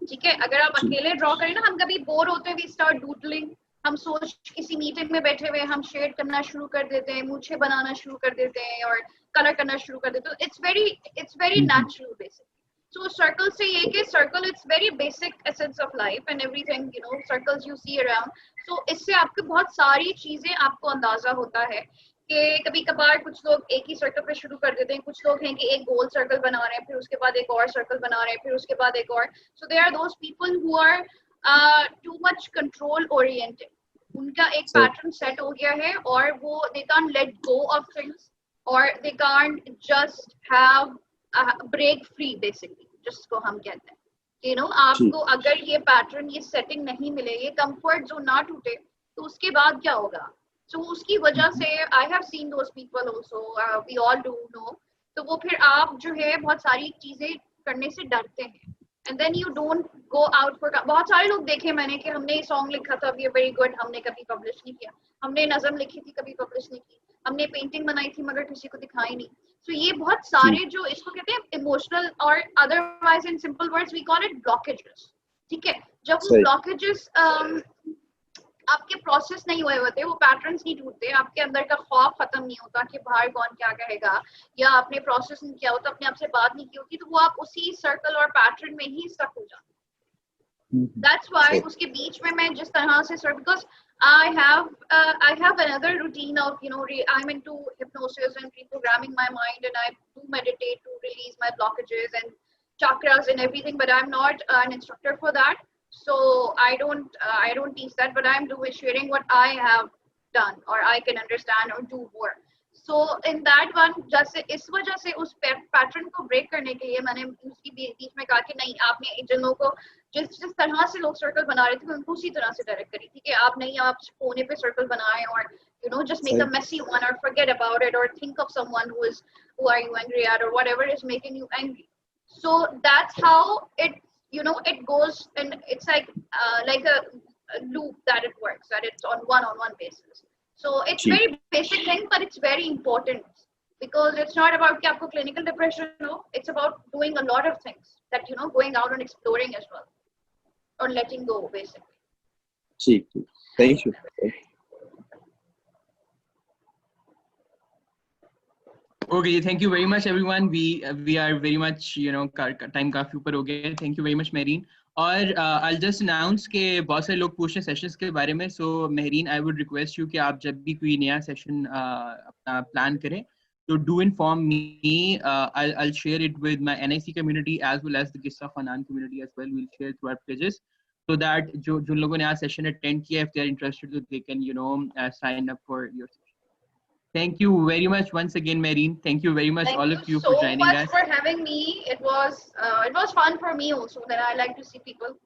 ठीक है, अगर आप अकेले ड्रॉ करें ना, हम कभी बोर होते हैं, वी स्टार्ट डूडलिंग. हम किसी मीटिंग में बैठे हुए हम शेड करना शुरू कर देते हैं, मूछें बनाना शुरू कर देते हैं और कलर करना शुरू कर देते हैं. It's very natural basic. So circle से ये कि circle it's very basic essence of life and everything, circles you see around. So इससे आपको बहुत सारी चीजें आपको अंदाजा होता है कि कभी कभार कुछ लोग एक ही सर्कल पे शुरू कर देते हैं. कुछ लोग हैं कि एक गोल सर्कल बना रहे हैं, फिर उसके बाद एक और सर्कल बना रहे हैं, फिर उसके बाद एक और. So there are those people who are too much control oriented. उनका एक पैटर्न सेट हो गया है और वो they can't let go of things, or they can't just have break free basically, जिसको हम कहते हैं. आपको अगर ये पैटर्न, ये सेटिंग नहीं मिले, ये कंफर्ट जोन ना टूटे, तो उसके बाद क्या होगा? सो उसकी वजह से I have seen those people also, we all do know. तो वो फिर आप जो है बहुत सारी चीजें करने से डरते हैं, and then you don't go out for. बहुत सारे लोग देखे मैंने कि हमने सॉन्ग लिखा था, वी आर वेरी गुड, हमने कभी पब्लिश नहीं किया. हमने नज़म लिखी थी, कभी पब्लिश नहीं की. हमने पेंटिंग बनाई थी मगर किसी को दिखाई नहीं. So ये बहुत सारे जो इसको कहते हैं इमोशनल और otherwise in simple words we call it blockages. ठीक है, जब वो ब्लॉकेजेस आपके प्रोसेस नहीं हुए होते, वो पैटर्न्स नहीं टूटते, आपके अंदर का खौफ खत्म नहीं होता कि बाहर कौन क्या कहेगा, या आपने प्रोसेस नहीं किया होता, अपने आप से बात नहीं की होती, तो वो आप उसी सर्कल और पैटर्न में ही स्टक हो जाते. That's why उसके बीच में मैं जिस तरह से sir, because I have another routine of I'm into hypnosis and reprogramming my mind, and I do meditate to release my blockages and chakras and everything, but I'm not an instructor for that, so I don't teach that, but I'm doing sharing what I have done or I can understand or do more. So in that one, जैसे इस वजह से उस pattern को break करने के लिए मैंने उसकी बीच में कहा कि नहीं, आपने जिन लोगों को जिस तरह से लोग सर्कल बना रहे थे उनको उसी तरह से डायरेक्ट करी थी कि आप नहीं, आप कोने पे सर्कल बनाएं और just make a messy one or forget about it or think of someone who are you angry at or whatever is making you angry. So that's how it it goes, and it's like a loop that it works, that it's on one-on-one basis. So it's very basic thing, but it's very important because it's not about कि आपको clinical depression हो, it's about doing a lot of things that going out and exploring as well or letting go basically. ठीक, thank you. Okay, thank you very much everyone. We are very much time काफी ऊपर हो गए. Thank you very much Mehreen. और I'll just announce कि बहुत सारे लोग पूछ रहे हैं सेशंस के बारे में. So Mehreen, I would request you कि आप जब भी कोई नया सेशन अपना प्लान करें, so do inform me. I'll share it with my NIC community as well as the Qissa Fanan community as well. We'll share through our pages so that जो लोगों ने आज session attend किया, if they are interested, so they can sign up for your session. Thank you very much once again, Mehreen. Thank you very much, all of you, for joining us. Thank you so much for having me. It was fun for me also, that I like to see people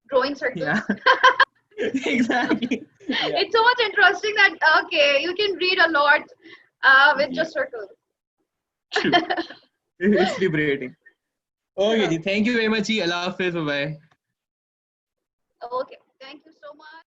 drawing circles. Yeah. Exactly. Yeah. It's so much interesting that you can read a lot with just circles. True. It's liberating. Okay, thank you very much. Allah Hafiz. Bye. Okay, thank you so much.